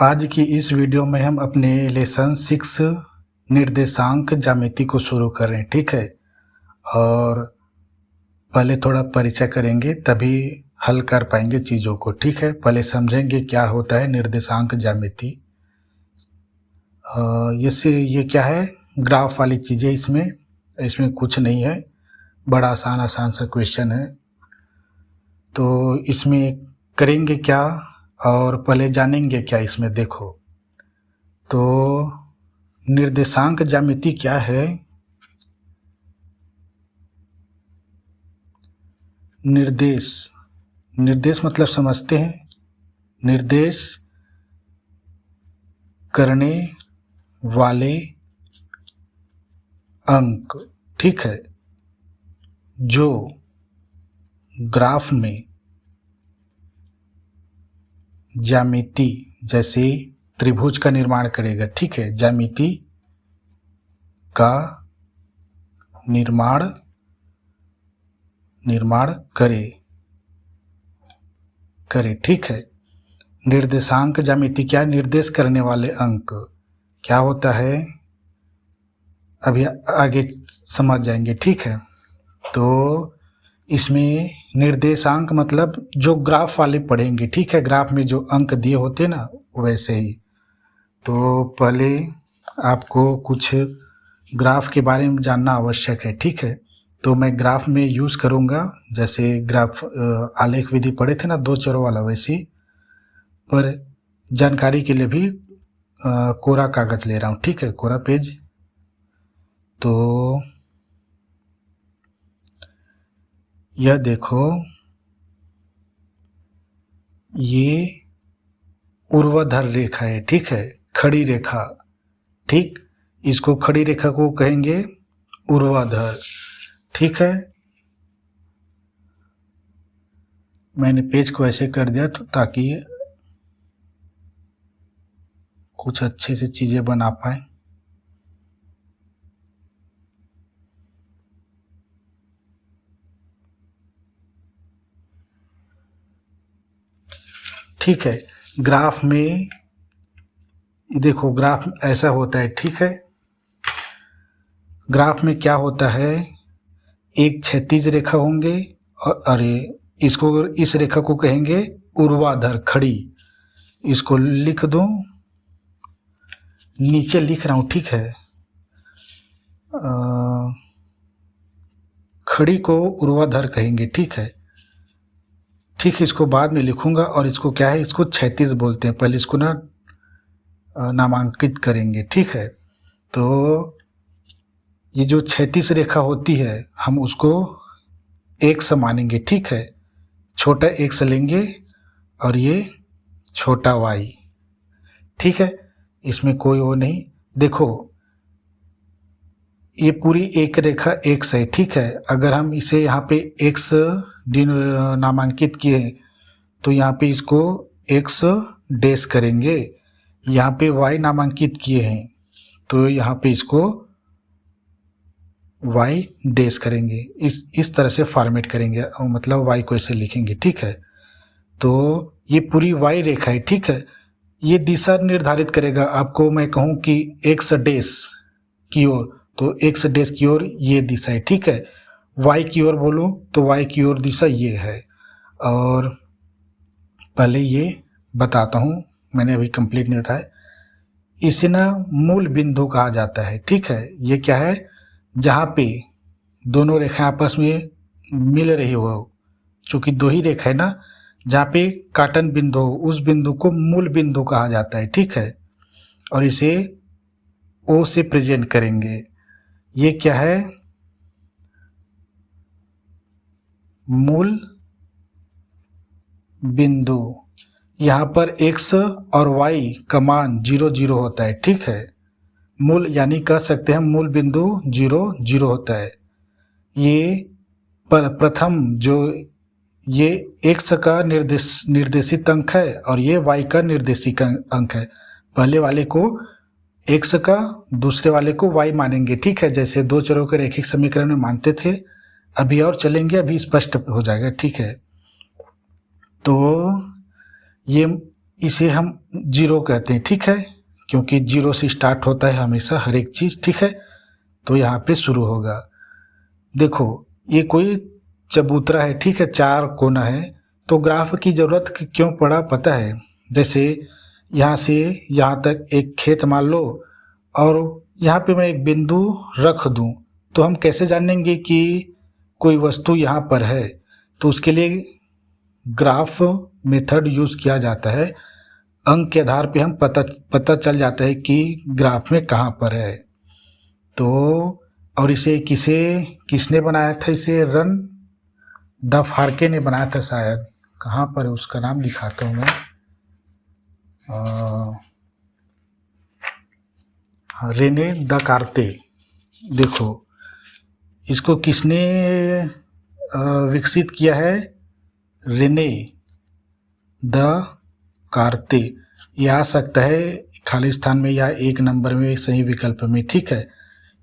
आज की इस वीडियो में हम अपने लेसन 6 निर्देशांक ज्यामिति को शुरू कर रहे हैं। ठीक है, और पहले थोड़ा परिचय करेंगे तभी हल कर पाएंगे चीज़ों को। ठीक है, पहले समझेंगे क्या होता है निर्देशांक ज्यामिति। ये क्या है, ग्राफ वाली चीज़ें। इसमें कुछ नहीं है, बड़ा आसान सा क्वेश्चन है। तो इसमें करेंगे क्या और पहले जानेंगे क्या इसमें। देखो, तो निर्देशांक ज्यामिति क्या है। निर्देश मतलब समझते हैं, निर्देश करने वाले अंक। ठीक है, जो ग्राफ में ज्यामिति जैसे त्रिभुज का निर्माण करेगा। ठीक है, ज्यामिति का निर्माण करे। ठीक है, निर्देशांक ज्यामिति क्या, निर्देश करने वाले अंक क्या होता है, अभी आगे समझ जाएंगे। ठीक है, तो इसमें निर्देशांक मतलब जो ग्राफ वाले पढ़ेंगे। ठीक है, ग्राफ में जो अंक दिए होते हैं ना, वैसे ही। तो पहले आपको कुछ ग्राफ के बारे में जानना आवश्यक है। ठीक है, तो मैं ग्राफ में यूज़ करूँगा, जैसे ग्राफ आलेख विधि पढ़े थे ना, 2 चरों वाला, वैसी। पर जानकारी के लिए भी कोरा कागज़ ले रहा हूँ। ठीक है, कोरा पेज। तो यह देखो, ये ऊर्ध्वाधर रेखा है। ठीक है, खड़ी रेखा। ठीक, इसको खड़ी रेखा को कहेंगे ऊर्ध्वाधर। ठीक है, मैंने पेज को ऐसे कर दिया तो ताकि कुछ अच्छे से चीज़ें बना पाए। ठीक है, ग्राफ में देखो, ग्राफ ऐसा होता है। ठीक है, ग्राफ में क्या होता है, एक क्षैतिज रेखा होंगे और इस रेखा को कहेंगे ऊर्ध्वाधर खड़ी। इसको लिख दो, नीचे लिख रहा हूँ। ठीक है, खड़ी को ऊर्ध्वाधर कहेंगे। ठीक है, इसको बाद में लिखूंगा। और इसको क्या है, इसको क्षैतिज बोलते हैं। पहले इसको ना नामांकित करेंगे। ठीक है, तो ये जो क्षैतिज रेखा होती है, हम उसको x मानेंगे। ठीक है, छोटा x लेंगे और ये छोटा y। ठीक है, इसमें कोई वो नहीं। देखो, ये पूरी एक रेखा x है। ठीक है, अगर हम इसे यहाँ पे x नामांकित किए तो यहाँ पे इसको x डैश करेंगे। यहाँ पे y नामांकित किए हैं तो यहाँ पे इसको y डैश करेंगे। इस तरह से फॉर्मेट करेंगे, मतलब y को ऐसे लिखेंगे। ठीक है, तो ये पूरी y रेखा है। ठीक है, ये दिशा निर्धारित करेगा। आपको मैं कहूँ कि x डैश की ओर, तो x डैश की ओर ये दिशा है। ठीक है, y की ओर बोलो तो y की ओर दिशा ये है। और पहले ये बताता हूँ, मैंने अभी कंप्लीट नहीं बताया। इसे ना मूल बिंदु कहा जाता है। ठीक है, ये क्या है, जहाँ पे दोनों रेखाएं आपस में मिल रही हो। चूंकि 2 ही रेखा है ना, जहाँ पे काटन बिंदु हो, उस बिंदु को मूल बिंदु कहा जाता है। ठीक है, और इसे O से प्रेजेंट करेंगे। ये क्या है, मूल बिंदु। यहाँ पर x और y का मान 0 0 होता है। ठीक है, मूल यानी कह सकते हैं मूल बिंदु 0 0 होता है। ये प्रथम जो ये x का निर्देशित अंक है और ये y का निर्देशित अंक है। पहले वाले को x का, दूसरे वाले को y मानेंगे। ठीक है, जैसे 2 चरों के रैखिक समीकरण में मानते थे। अभी और चलेंगे, अभी स्पष्ट हो जाएगा। ठीक है, तो ये इसे हम जीरो कहते हैं, ठीक है, क्योंकि जीरो से स्टार्ट होता है हमेशा हर एक चीज़, ठीक है। तो यहाँ पे शुरू होगा। देखो ये कोई चबूतरा है, ठीक है, चार कोना है, तो ग्राफ की ज़रूरत क्यों पड़ा पता है? जैसे यहाँ से यहाँ तक एक खेत मान लो और यहाँ पे मैं एक बिंदु रख दूँ, तो हम कैसे जानेंगे कि कोई वस्तु यहाँ पर है? तो उसके लिए ग्राफ मेथड यूज़ किया जाता है। अंक के आधार पे हम पता चल जाता है कि ग्राफ में कहाँ पर है। तो और इसे किसने बनाया था? इसे रन द फार्के ने बनाया था शायद। कहाँ पर है उसका नाम दिखाता हूँ मैं। Rene Descartes. देखो इसको किसने विकसित किया है? Rene Descartes. ये आ सकता है खाली स्थान में या एक नंबर में सही विकल्प में, ठीक है।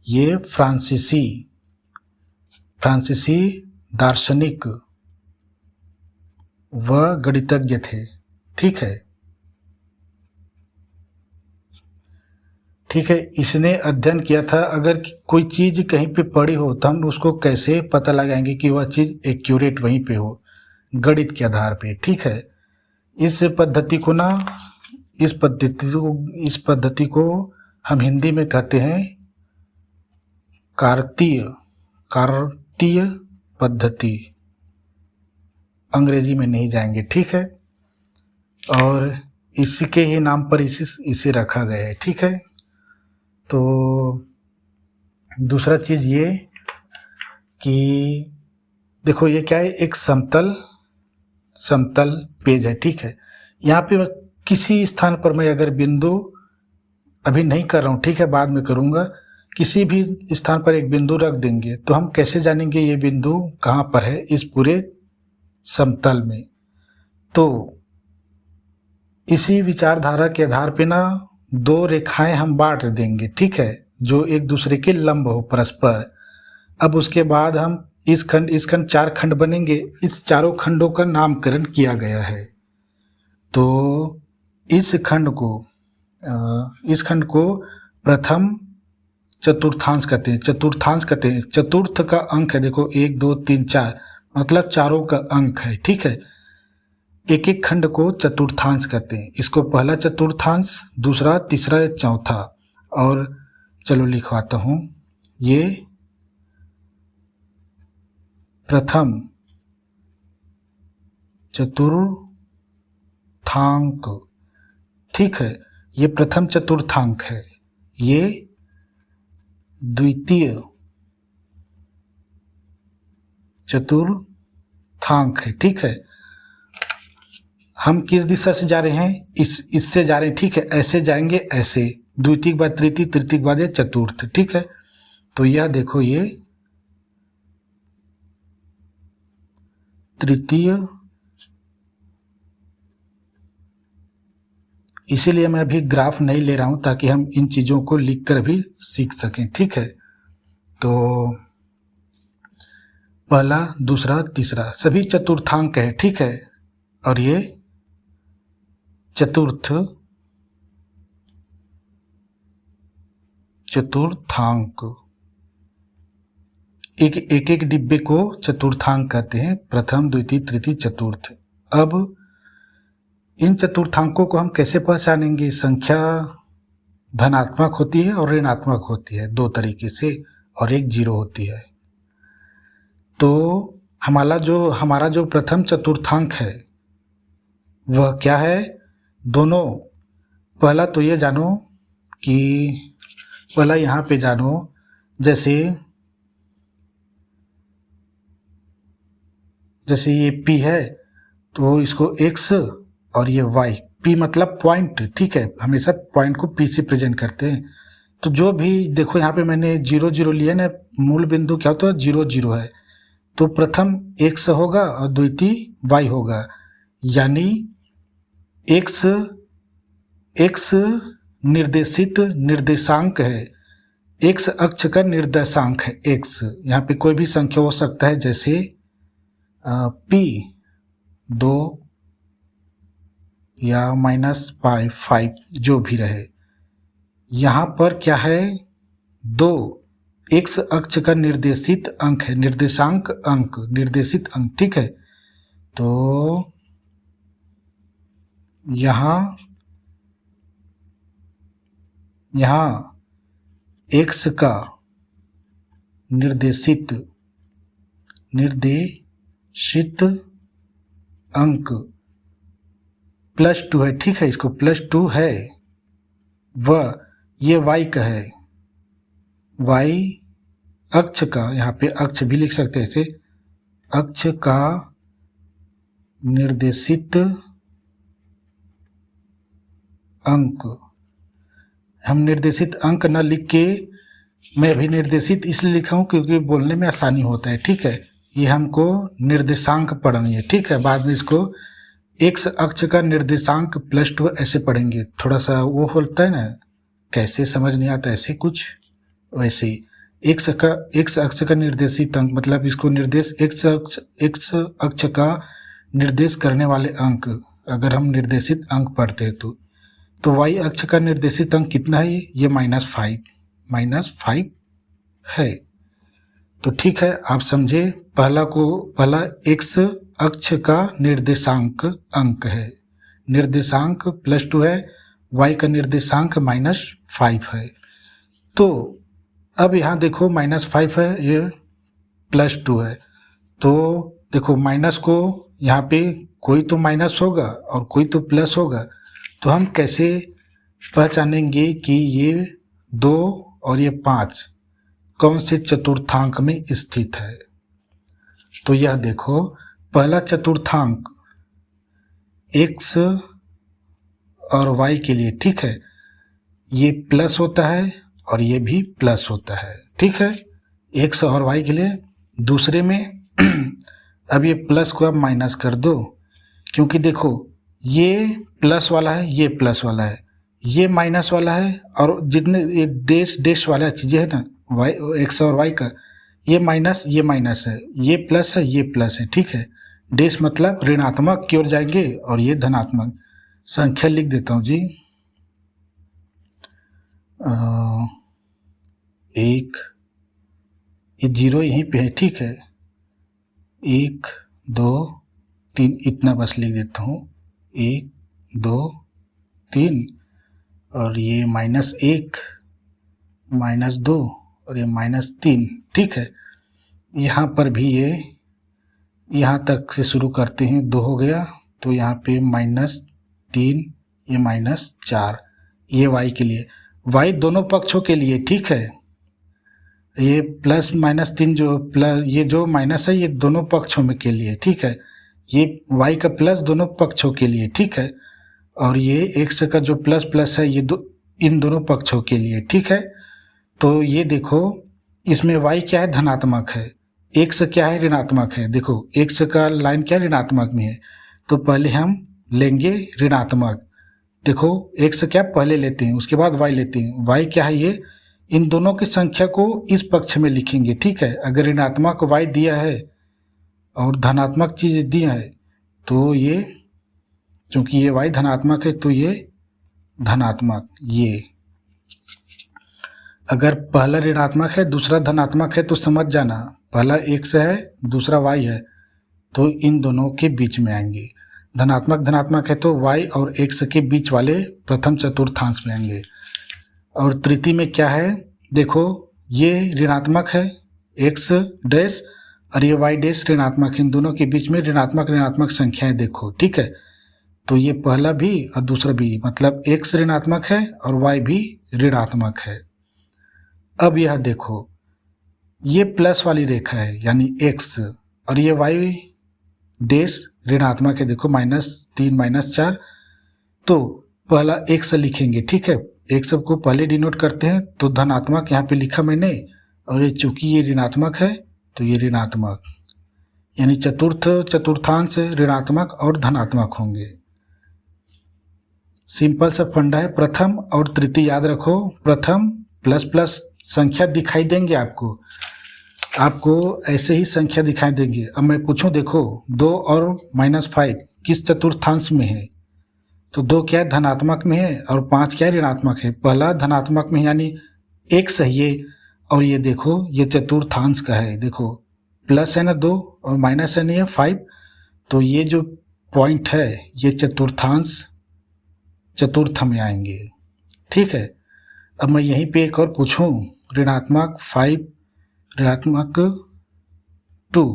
ये फ्रांसीसी दार्शनिक व गणितज्ञ थे, ठीक है। ठीक है, इसने अध्ययन किया था अगर कोई चीज़ कहीं पे पड़ी हो तो हम उसको कैसे पता लगाएंगे कि वह चीज़ एक्यूरेट वहीं पे हो? गणित के आधार पे, ठीक है। इस पद्धति को हम हिंदी में कहते हैं कार्तीय पद्धति। अंग्रेजी में नहीं जाएंगे, ठीक है। और इसके ही नाम पर इसे रखा गया है, ठीक है। तो दूसरा चीज़ ये कि देखो ये क्या है, एक समतल पेज है, ठीक है। यहाँ पे किसी स्थान पर मैं अगर बिंदु अभी नहीं कर रहा हूँ, ठीक है, बाद में करूँगा, किसी भी स्थान पर एक बिंदु रख देंगे तो हम कैसे जानेंगे ये बिंदु कहाँ पर है इस पूरे समतल में? तो इसी विचारधारा के आधार पे ना दो रेखाएं हम बांट देंगे, ठीक है, जो एक दूसरे के लंब हो परस्पर। अब उसके बाद हम इस खंड चार खंड बनेंगे, इस चारों खंडों का नामकरण किया गया है। तो इस खंड को प्रथम चतुर्थांश कहते हैं। चतुर्थ का अंक है, देखो 1 2 3 4, मतलब चारों का अंक है, ठीक है। एक एक खंड को चतुर्थांश कहते हैं। इसको पहला चतुर्थांश, दूसरा, तीसरा, चौथा। और चलो लिखवाता हूँ, ये प्रथम चतुर्थांक, ठीक है, ये प्रथम चतुर्थांक है। ये द्वितीय चतुर्थांक है, ठीक है। हम किस दिशा से जा रहे हैं? इससे जा रहे हैं, ठीक है। ऐसे जाएंगे, ऐसे, द्वितीय के बाद तृतीय, तृतीय के बाद ये चतुर्थ, ठीक है। तो यह देखो ये तृतीय, इसीलिए मैं अभी ग्राफ नहीं ले रहा हूं ताकि हम इन चीज़ों को लिखकर भी सीख सकें, ठीक है। तो पहला, दूसरा, तीसरा सभी चतुर्थांक है, ठीक है। और ये चतुर्थांक, एक डिब्बे को चतुर्थांक कहते हैं, प्रथम, द्वितीय, तृतीय, चतुर्थ। अब इन चतुर्थांकों को हम कैसे पहचानेंगे? संख्या धनात्मक होती है और ऋणात्मक होती है, दो तरीके से, और एक जीरो होती है। तो हमारा जो प्रथम चतुर्थांक है वह क्या है? दोनों, पहला तो ये जानो कि पहला यहाँ पे जानो, जैसे ये P है तो इसको X और ये Y, P मतलब पॉइंट, ठीक है, हमेशा पॉइंट को P से प्रेजेंट करते हैं। तो जो भी देखो यहाँ पे मैंने 0 0 लिया ना, मूल बिंदु क्या होता है? 0 0 है, तो प्रथम X होगा और द्वितीय Y होगा, यानी X निर्देशित निर्देशांक है, X अक्ष का निर्देशांक है X। यहाँ पे कोई भी संख्या हो सकता है, जैसे P 2 या -5 जो भी रहे। यहाँ पर क्या है, 2 x अक्ष का निर्देशित अंक है, निर्देशांक अंक, निर्देशित अंक, ठीक है। तो यहाँ x का निर्देशित अंक +2 है, ठीक है, इसको +2 है, वह ये y का है, y अक्ष का, यहाँ पे अक्ष भी लिख सकते हैं ऐसे, अक्ष का निर्देशित अंक। हम निर्देशित अंक न लिख के, मैं अभी निर्देशित इसलिए लिखा हूँ क्योंकि बोलने में आसानी होता है, ठीक है। ये हमको निर्देशांक पढ़नी है, ठीक है। बाद में इसको x अक्ष का निर्देशांक +2 ऐसे पढ़ेंगे। थोड़ा सा वो होता है ना, कैसे समझ नहीं आता ऐसे कुछ, वैसे ही x अक्ष का निर्देशित अंक मतलब इसको निर्देश x अक्ष का निर्देश करने वाले अंक, अगर हम निर्देशित अंक पढ़ते हैं तो y अक्ष का निर्देशित अंक कितना है, ये -5 है। तो ठीक है, आप समझे, पहला x अक्ष का निर्देशांक अंक है, निर्देशांक +2 है, y का निर्देशांक -5 है। तो अब यहाँ देखो -5 है, ये +2 है, तो देखो माइनस को यहाँ पे कोई तो माइनस होगा और कोई तो प्लस होगा, तो हम कैसे पहचानेंगे कि ये 2 और ये 5 कौन से चतुर्थांक में स्थित है। तो यह देखो, पहला चतुर्थांक x और y के लिए, ठीक है, ये प्लस होता है और ये भी प्लस होता है, ठीक है, x और y के लिए। दूसरे में अब ये प्लस को आप माइनस कर दो, क्योंकि देखो ये प्लस वाला है, ये प्लस वाला है, ये माइनस वाला है, और जितने ये डैश वाला चीज़ें है ना, y x और y का, ये माइनस है, ये प्लस है, ये प्लस है, ठीक है। डैश मतलब ऋणात्मक की ओर जाएंगे और ये धनात्मक। संख्या लिख देता हूँ जी, 1, ये 0 यहीं पे है, ठीक है, 1 2 3 इतना बस लिख देता हूँ, 1 2 3, और ये -1 -2 और ये -3, ठीक है। यहाँ पर भी ये यहाँ तक से शुरू करते हैं, 2 हो गया, तो यहाँ पे -3, ये -4, ये y के लिए, y दोनों पक्षों के लिए, ठीक है। ये +-3 जो प्लस, ये जो माइनस है, ये दोनों पक्षों में के लिए, ठीक है। ये y का प्लस दोनों पक्षों के लिए, ठीक है, और ये x का जो प्लस है, ये इन दोनों पक्षों के लिए, ठीक है। तो ये देखो, इसमें y क्या है, धनात्मक है, x क्या है, ऋणात्मक है। देखो x का लाइन क्या है, ऋणात्मक में है, तो पहले हम लेंगे ऋणात्मक। देखो x क्या पहले लेते हैं, उसके बाद y लेते हैं। y क्या है, ये इन दोनों की संख्या को इस पक्ष में लिखेंगे, ठीक है। अगर ऋणात्मक y दिया है और धनात्मक चीज़ दिया है, तो ये, चूँकि ये y धनात्मक है तो ये धनात्मक, ये अगर पहला ऋणात्मक है दूसरा धनात्मक है तो समझ जाना, पहला x है दूसरा y है, तो इन दोनों के बीच में आएंगे। धनात्मक है तो y और x के बीच वाले प्रथम चतुर्थांश में आएंगे। और तृतीय में क्या है, देखो ये ऋणात्मक है x डैश और ये y डैश ऋणात्मक है, इन दोनों के बीच में ऋणात्मक संख्याएं देखो, ठीक है। तो ये पहला भी और दूसरा भी, मतलब x ऋणात्मक है और y भी ऋणात्मक है। अब यह देखो, ये प्लस वाली रेखा है यानी x, और ये y डैश ऋणात्मक है, देखो -3 -4, तो पहला x लिखेंगे, ठीक है। x को पहले डिनोट करते हैं, तो धनात्मक यहाँ पे लिखा मैंने, और ये चूंकि ये ऋणात्मक है तो ये ऋणात्मक, यानी चतुर्थांश ऋणात्मक और धनात्मक होंगे। सिंपल सा फंडा है। प्रथम और तृतीय याद रखो, प्रथम प्लस संख्या दिखाई देंगे आपको ऐसे ही संख्या दिखाई देंगे। अब मैं पूछूं, देखो 2 और -5 किस चतुर्थांश में है, तो 2 क्या है धनात्मक में है और 5 क्या है ऋणात्मक है। पहला धनात्मक में यानी एक सही है, और ये देखो ये चतुर्थांश का है, देखो प्लस है ना 2 और माइनस है नहीं है 5, तो ये जो पॉइंट है ये चतुर्थांश चतुर्थ में आएंगे। ठीक है, अब मैं यहीं पे एक और पूछूं, ऋणात्मक 5 ऋणात्मक 2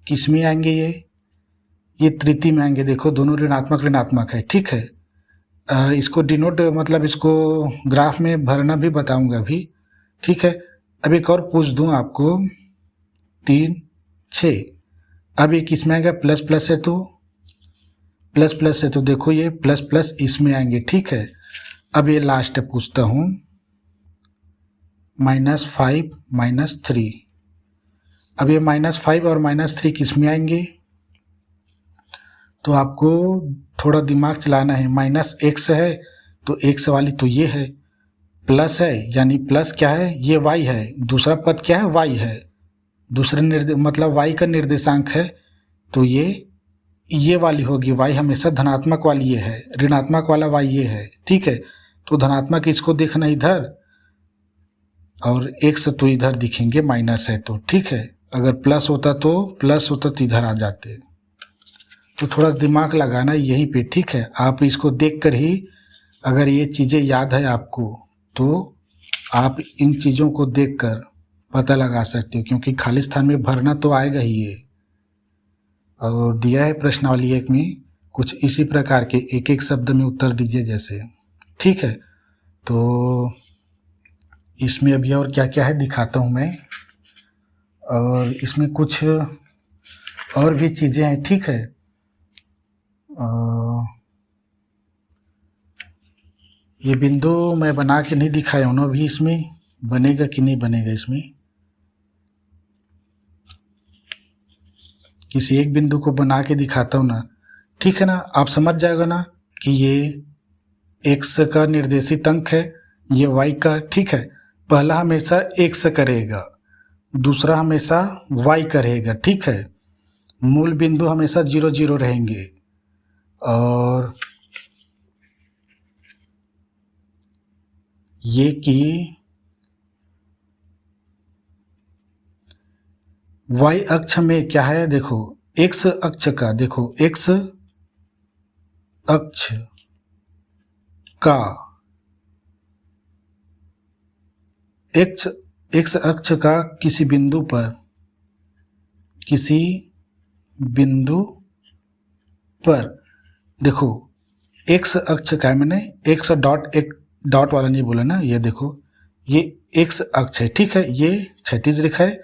किस में आएंगे, ये तृतीय में आएंगे। देखो दोनों ऋणात्मक ऋणात्मक है। ठीक है, इसको डिनोट मतलब इसको ग्राफ में भरना भी बताऊंगा अभी। ठीक है, अब एक और पूछ दूं आपको, 3 6, अब ये किस में आएगा, प्लस प्लस है तो प्लस प्लस है तो देखो ये प्लस प्लस इसमें आएंगे। ठीक है, अब ये लास्ट पूछता हूँ, -5 -3, अब ये -5 और -3 किस में आएंगे, तो आपको थोड़ा दिमाग चलाना है। -x है तो x वाली तो ये है, प्लस है यानी प्लस क्या है, ये y है, दूसरा पद क्या है y है, दूसरे मतलब y का निर्देशांक है, तो ये वाली होगी, y हमेशा धनात्मक वाली ये है, ऋणात्मक वाला y ये है। ठीक है, तो धनात्मक इसको देखना इधर और x तो इधर दिखेंगे, माइनस है तो। ठीक है, अगर प्लस होता तो इधर आ जाते, तो थोड़ा दिमाग लगाना यहीं पे। ठीक है, आप इसको देख कर ही अगर ये चीज़ें याद है आपको तो आप इन चीज़ों को देखकर पता लगा सकते हो, क्योंकि खाली स्थान में भरना तो आएगा ही ये। और दिया है प्रश्नावली 1 में कुछ इसी प्रकार के एक एक शब्द में उत्तर दीजिए जैसे। ठीक है, तो इसमें अभी और क्या क्या है दिखाता हूँ मैं, और इसमें कुछ और भी चीज़ें हैं। ठीक है, ये बिंदु मैं बना के नहीं दिखाया हूँ ना अभी, इसमें बनेगा कि नहीं बनेगा, इसमें किसी एक बिंदु को बना के दिखाता हूँ ना। ठीक है ना, आप समझ जाएगा ना कि ये x का निर्देशित अंक है, ये y का। ठीक है, पहला हमेशा x करेगा, दूसरा हमेशा y करेगा। ठीक है, मूल बिंदु हमेशा 0 0 रहेंगे, और ये कि y अक्ष में क्या है, देखो x अक्ष का, देखो x अक्ष का x अक्ष का किसी बिंदु पर देखो x अक्ष का है, मैंने x डॉट, एक डॉट वाला नहीं बोला ना, ये देखो ये x अक्ष है। ठीक है, ये क्षैतिज रेखा है,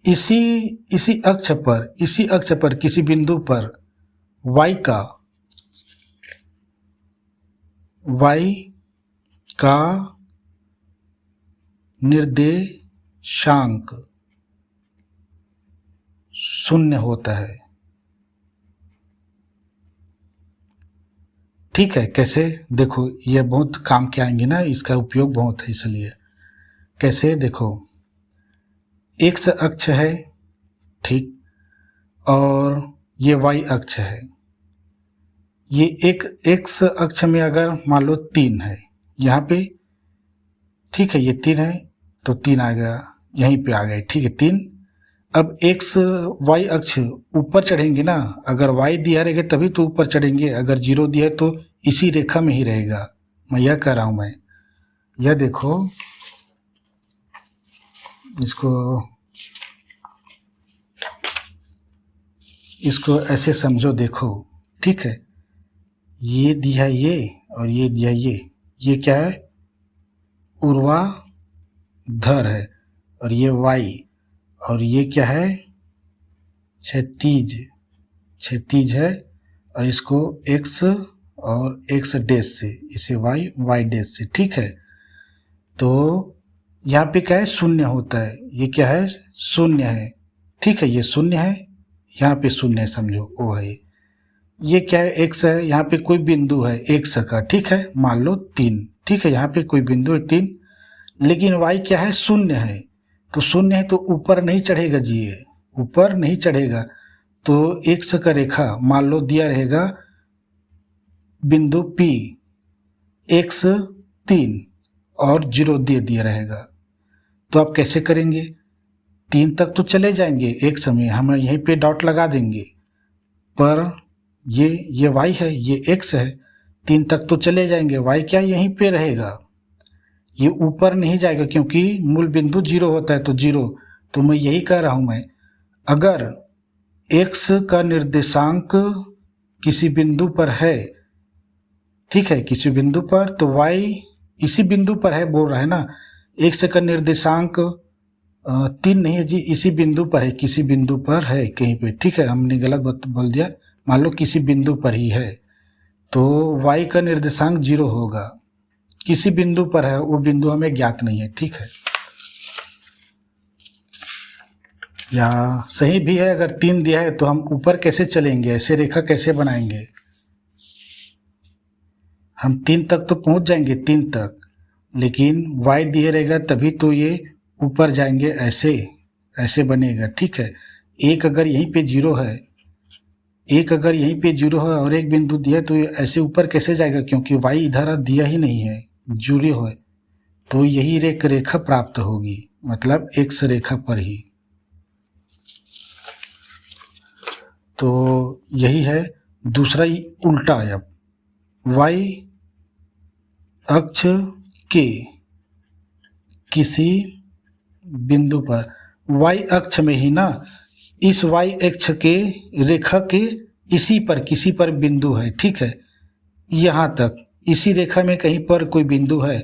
इसी अक्ष पर किसी बिंदु पर y का निर्देशांक 0 होता है। ठीक है, कैसे, देखो ये बहुत काम के आएंगे ना, इसका उपयोग बहुत है, इसलिए कैसे, देखो x अक्ष है, ठीक, और ये y अक्ष है। ये एक x अक्ष में अगर मान लो 3 है यहाँ पे, ठीक है, ये 3 है तो 3 आ गया, यहीं पे आ गए। ठीक है, 3। अब x y अक्ष ऊपर चढ़ेंगे ना, अगर y दिया रहेगा तभी तो ऊपर चढ़ेंगे, अगर 0 दिया है तो इसी रेखा में ही रहेगा। मैं यह कह रहा हूँ मैं, यह देखो इसको ऐसे समझो, देखो ठीक है, ये दिया ये और ये दिया ये क्या है, ऊर्ध्वाधर है, और ये y, और ये क्या है, क्षैतिज है, और इसको x और x डैश से, इसे y डैश से। ठीक है, तो यहाँ पे क्या है, 0 होता है, ये क्या है, 0 है। ठीक है, ये 0 है, यहाँ पे 0 है, समझो वो है। ये क्या है, x है, यहाँ पे कोई बिंदु है x का, ठीक है, मान लो 3, ठीक है, यहाँ पे कोई बिंदु है 3, लेकिन y क्या है, 0 है, तो 0 है तो ऊपर नहीं चढ़ेगा जी, ये ऊपर नहीं चढ़ेगा, तो x का रेखा मान लो दिया रहेगा बिंदु P x3 और 0 दे दिया रहेगा। तो आप कैसे करेंगे? 3 तक तो चले जाएंगे एक समय, हम यहीं पे डॉट लगा देंगे, पर ये y है, ये x है, 3 तक तो चले जाएंगे, y क्या यहीं पे रहेगा, ये ऊपर नहीं जाएगा क्योंकि मूल बिंदु 0 होता है तो 0। तो मैं यही कह रहा हूं, मैं अगर x का निर्देशांक किसी बिंदु पर है, ठीक है, किसी बिंदु पर, तो y इसी बिंदु पर है, बोल रहा है ना। x का निर्देशांक 3 नहीं है जी, इसी बिंदु पर है, किसी बिंदु पर है कहीं पे, ठीक है, हमने गलत बोल दिया, मान लो किसी बिंदु पर ही है, तो y का निर्देशांक 0 होगा, किसी बिंदु पर है, वो बिंदु हमें ज्ञात नहीं है, ठीक है। या सही भी है, अगर 3 दिया है तो हम ऊपर कैसे चलेंगे, ऐसे रेखा कैसे बनाएंगे, हम 3 तक तो पहुंच जाएंगे, 3 तक, लेकिन y दिए रहेगा तभी तो ये ऊपर जाएंगे, ऐसे बनेगा, ठीक है। एक अगर यहीं पे 0 है, एक अगर यहीं पे 0 है और एक बिंदु दिया तो ऐसे ऊपर कैसे जाएगा, क्योंकि y इधर दिया ही नहीं है, 0 है, तो यही एक रेखा प्राप्त होगी, मतलब x रेखा पर ही। तो यही है। दूसरा ही उल्टा है, अब y अक्ष के किसी बिंदु पर, y अक्ष में ही ना, इस y अक्ष के रेखा के इसी पर, किसी पर बिंदु है, ठीक है, यहाँ तक इसी रेखा में कहीं पर कोई बिंदु है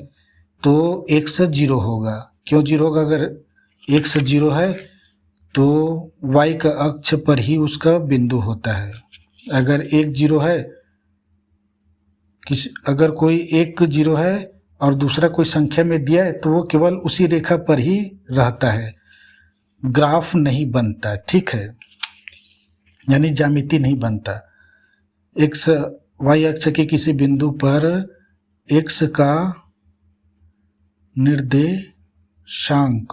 तो x 0 होगा। क्यों 0 होगा? अगर x 0 है तो y का अक्ष पर ही उसका बिंदु होता है। अगर 1 0 है, अगर कोई 1 0 है और दूसरा कोई संख्या में दिया है तो वो केवल उसी रेखा पर ही रहता है, ग्राफ नहीं बनता, ठीक है, यानी ज्यामिति नहीं बनता। x y अक्ष के किसी बिंदु पर x का निर्देशांक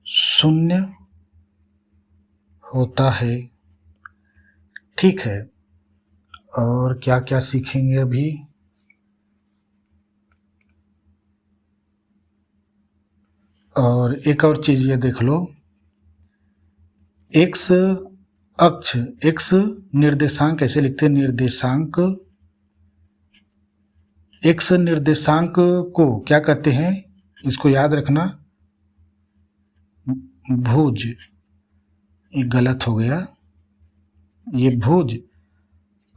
0 होता है, ठीक है। और क्या क्या सीखेंगे अभी? और एक और चीज ये देख लो, x अक्ष, x निर्देशांक कैसे लिखते हैं, निर्देशांक, x निर्देशांक को क्या कहते हैं, इसको याद रखना, भुज, ये गलत हो गया, ये भुज,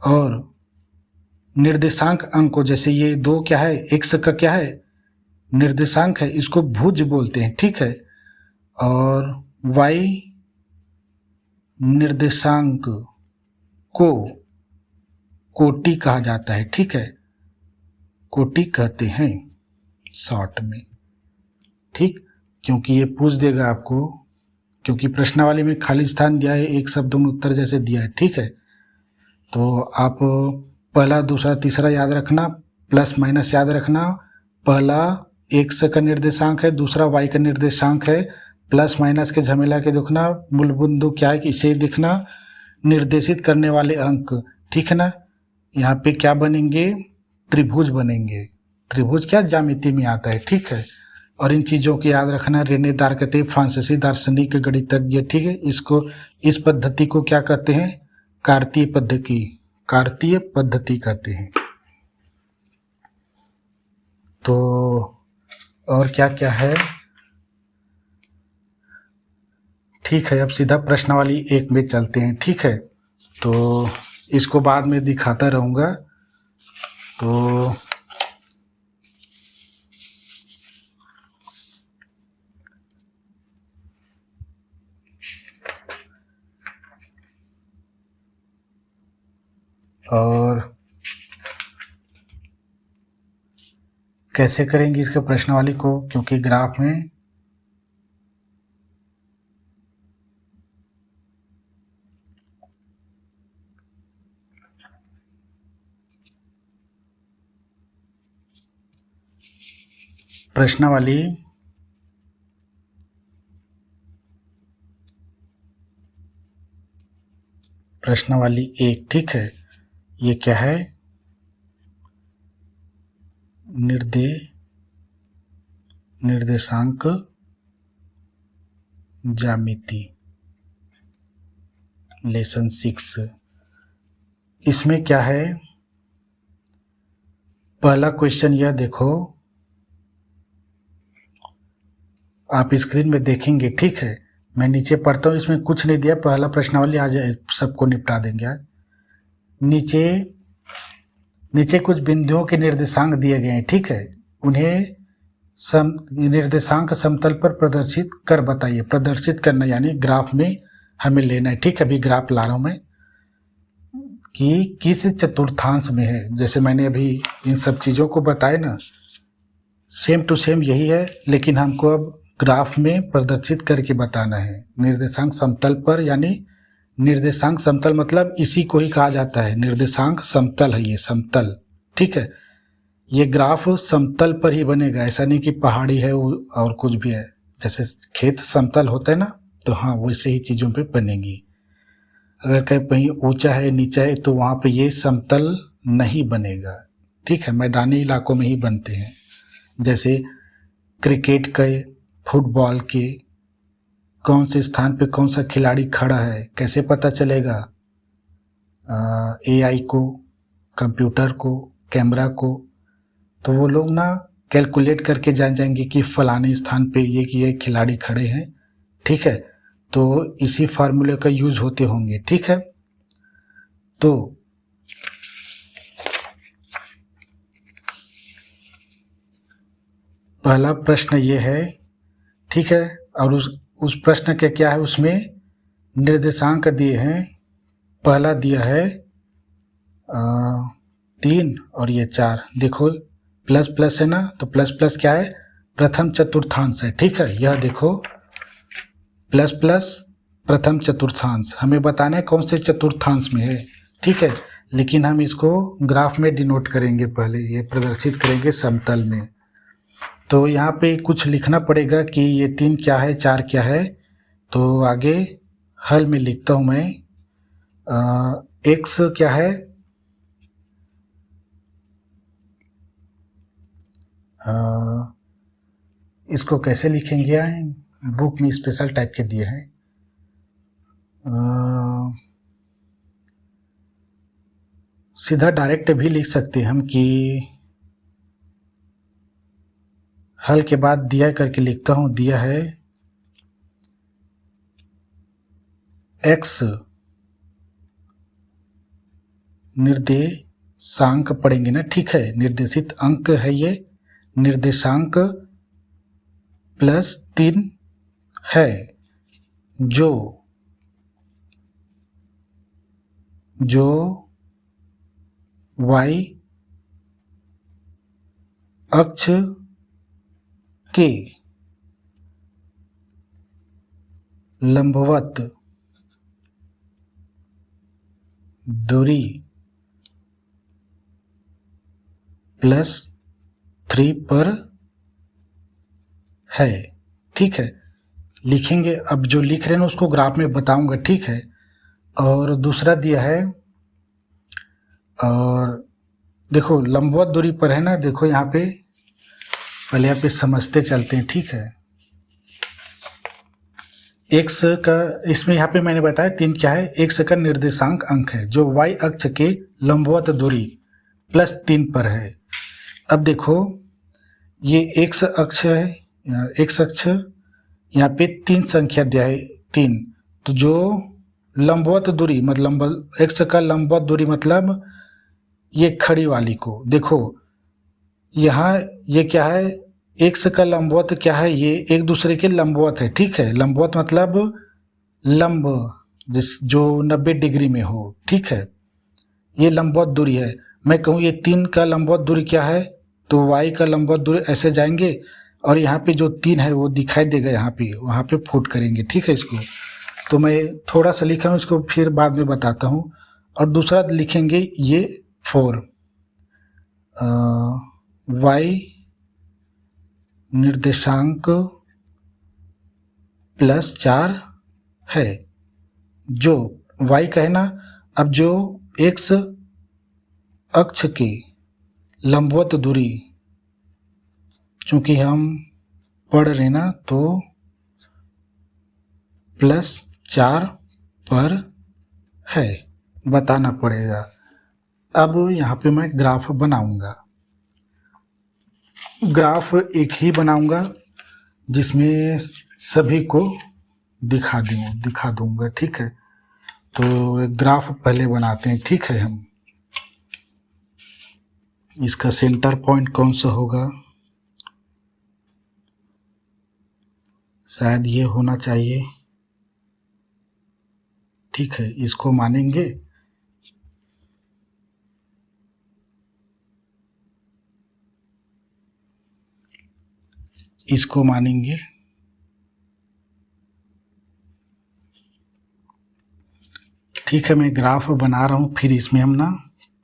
और निर्देशांक अंक को, जैसे ये 2 क्या है, x का क्या है, निर्देशांक है, इसको भुज बोलते हैं, ठीक है। और y निर्देशांक को कोटि कहा जाता है, ठीक है, कोटि कहते हैं शॉर्ट में, ठीक, क्योंकि ये पूछ देगा आपको, क्योंकि प्रश्नावली में खाली स्थान दिया है, एक शब्द में उत्तर जैसे दिया है, ठीक है। तो आप पहला दूसरा तीसरा याद रखना, प्लस माइनस याद रखना, पहला x का निर्देशांक है, दूसरा y का निर्देशांक है, प्लस माइनस के झमेला के देखना, मूल बिंदु क्या है इसे दिखना, निर्देशित करने वाले अंक, ठीक है ना। यहाँ पे क्या बनेंगे, त्रिभुज बनेंगे, त्रिभुज क्या ज्यामिति में आता है, ठीक है। और इन चीज़ों को याद रखना, रेने दार्कते फ्रांसीसी दार्शनिक गणितज्ञ, ठीक है, इसको, इस पद्धति को क्या कहते हैं, कार्तीय पद्धति, कार्तीय पद्धति कहते हैं। तो और क्या क्या है, ठीक है, अब सीधा प्रश्नावली 1 में चलते हैं, ठीक है। तो इसको बाद में दिखाता रहूँगा। तो और कैसे करेंगे इसके प्रश्नावली को, क्योंकि ग्राफ में प्रश्नावली प्रश्नावली 1, ठीक है, ये क्या है, निर्देशांक ज्यामिति, लेसन 6। इसमें क्या है, पहला क्वेश्चन यह देखो, आप स्क्रीन में देखेंगे, ठीक है। मैं नीचे पढ़ता हूँ, इसमें कुछ नहीं दिया, पहला प्रश्नावली आ जाए, सबको निपटा देंगे आज। नीचे कुछ बिंदुओं के निर्देशांक दिए गए हैं, ठीक है। उन्हें निर्देशांक समतल पर प्रदर्शित कर बताइए। प्रदर्शित करना यानी ग्राफ में हमें लेना है, ठीक है। अभी ग्राफ ला रहा हूँ मैं कि किस चतुर्थांश में है। जैसे मैंने अभी इन सब चीज़ों को बताया ना, सेम टू सेम यही है, लेकिन हमको अब ग्राफ में प्रदर्शित करके बताना है। निर्देशांक समतल पर, यानी निर्देशांक समतल मतलब इसी को ही कहा जाता है, निर्देशांक समतल है ये, समतल, ठीक है। ये ग्राफ समतल पर ही बनेगा, ऐसा नहीं कि पहाड़ी है और कुछ भी है। जैसे खेत समतल होता है ना, तो हाँ वैसे ही चीज़ों पे बनेगी। अगर कहीं ऊंचा है, नीचा है, तो वहाँ पे ये समतल नहीं बनेगा, ठीक है। मैदानी इलाकों में ही बनते हैं। जैसे क्रिकेट के, फुटबॉल के कौन से स्थान पे कौन सा खिलाड़ी खड़ा है, कैसे पता चलेगा? AI को, कंप्यूटर को, कैमरा को, तो वो लोग ना कैलकुलेट करके जान जाएंगे कि फलाने स्थान पे ये खिलाड़ी खड़े हैं, ठीक है। तो इसी फार्मूले का यूज होते होंगे, ठीक है। तो पहला प्रश्न ये है, ठीक है। और उस प्रश्न के क्या है, उसमें निर्देशांक दिए हैं। पहला दिया है 3 और ये 4। देखो प्लस प्लस है ना, तो प्लस प्लस क्या है, प्रथम चतुर्थांश है, ठीक है। यह देखो प्लस प्लस प्रथम चतुर्थांश, हमें बताना है कौन से चतुर्थांश में है, ठीक है। लेकिन हम इसको ग्राफ में डिनोट करेंगे, पहले ये प्रदर्शित करेंगे समतल में। तो यहाँ पे कुछ लिखना पड़ेगा कि ये 3 क्या है, 4 क्या है। तो आगे हल में लिखता हूँ मैं, x क्या है, इसको कैसे लिखेंगे, बुक में स्पेशल टाइप के दिए हैं। सीधा डायरेक्ट भी लिख सकते हैं हम कि हल के बाद दिया करके लिखता हूँ। दिया है x निर्देशांक पढ़ेंगे ना, ठीक है। निर्देशित अंक है ये, निर्देशांक +3 है, जो y अक्ष के लंबवत दूरी +3 पर है, ठीक है। लिखेंगे, अब जो लिख रहे हैं ना उसको ग्राफ में बताऊंगा, ठीक है। और दूसरा दिया है, और देखो लंबवत दूरी पर है ना, देखो यहाँ पे, पहले यहाँ पे समझते चलते हैं, ठीक है। x का, इसमें यहाँ पे मैंने बताया 3 क्या है, x का निर्देशांक अंक है जो y अक्ष के लंबवत दूरी +3 पर है। अब देखो ये x अक्ष है, x अक्ष, यहाँ पे 3 संख्या दिया है, 3। तो जो लंबवत दूरी मतलब x का लंबवत दूरी मतलब ये खड़ी वाली को देखो, यहाँ ये क्या है, x का लंबवत क्या है, ये एक दूसरे के लंबवत है, ठीक है। लंबवत मतलब लंब, जो 90 डिग्री में हो, ठीक है। ये लंबवत दूरी है। मैं कहूँ ये 3 का लंबवत दूरी क्या है, तो y का लंबवत दूरी ऐसे जाएंगे, और यहाँ पे जो 3 है वो दिखाई देगा यहाँ पे, वहाँ पे फुट करेंगे, ठीक है। इसको तो मैं थोड़ा सा लिखा हूँ, इसको फिर बाद में बताता हूँ। और दूसरा लिखेंगे ये 4, y निर्देशांक +4 है, जो y का है ना। अब जो x अक्ष की लंबवत दूरी, चूंकि हम पढ़ रहे ना तो +4 पर है, बताना पड़ेगा। अब यहाँ पे मैं ग्राफ बनाऊंगा। ग्राफ एक ही बनाऊंगा जिसमें सभी को दिखा दूंगा, ठीक है। तो ग्राफ पहले बनाते हैं, ठीक है। हम इसका सेंटर पॉइंट कौन सा होगा, शायद ये होना चाहिए, ठीक है। इसको मानेंगे, इसको मानेंगे, ठीक है। मैं ग्राफ बना रहा हूँ, फिर इसमें हम ना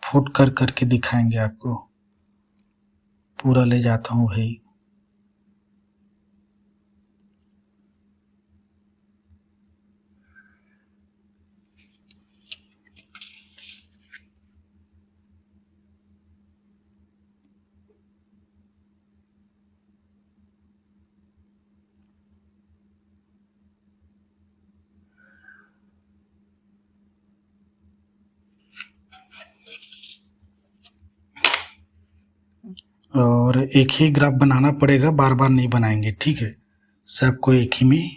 फुट करके दिखाएंगे आपको। पूरा ले जाता हूँ भाई। और एक ही ग्राफ बनाना पड़ेगा, बार बार नहीं बनाएंगे, ठीक है। सबको एक ही में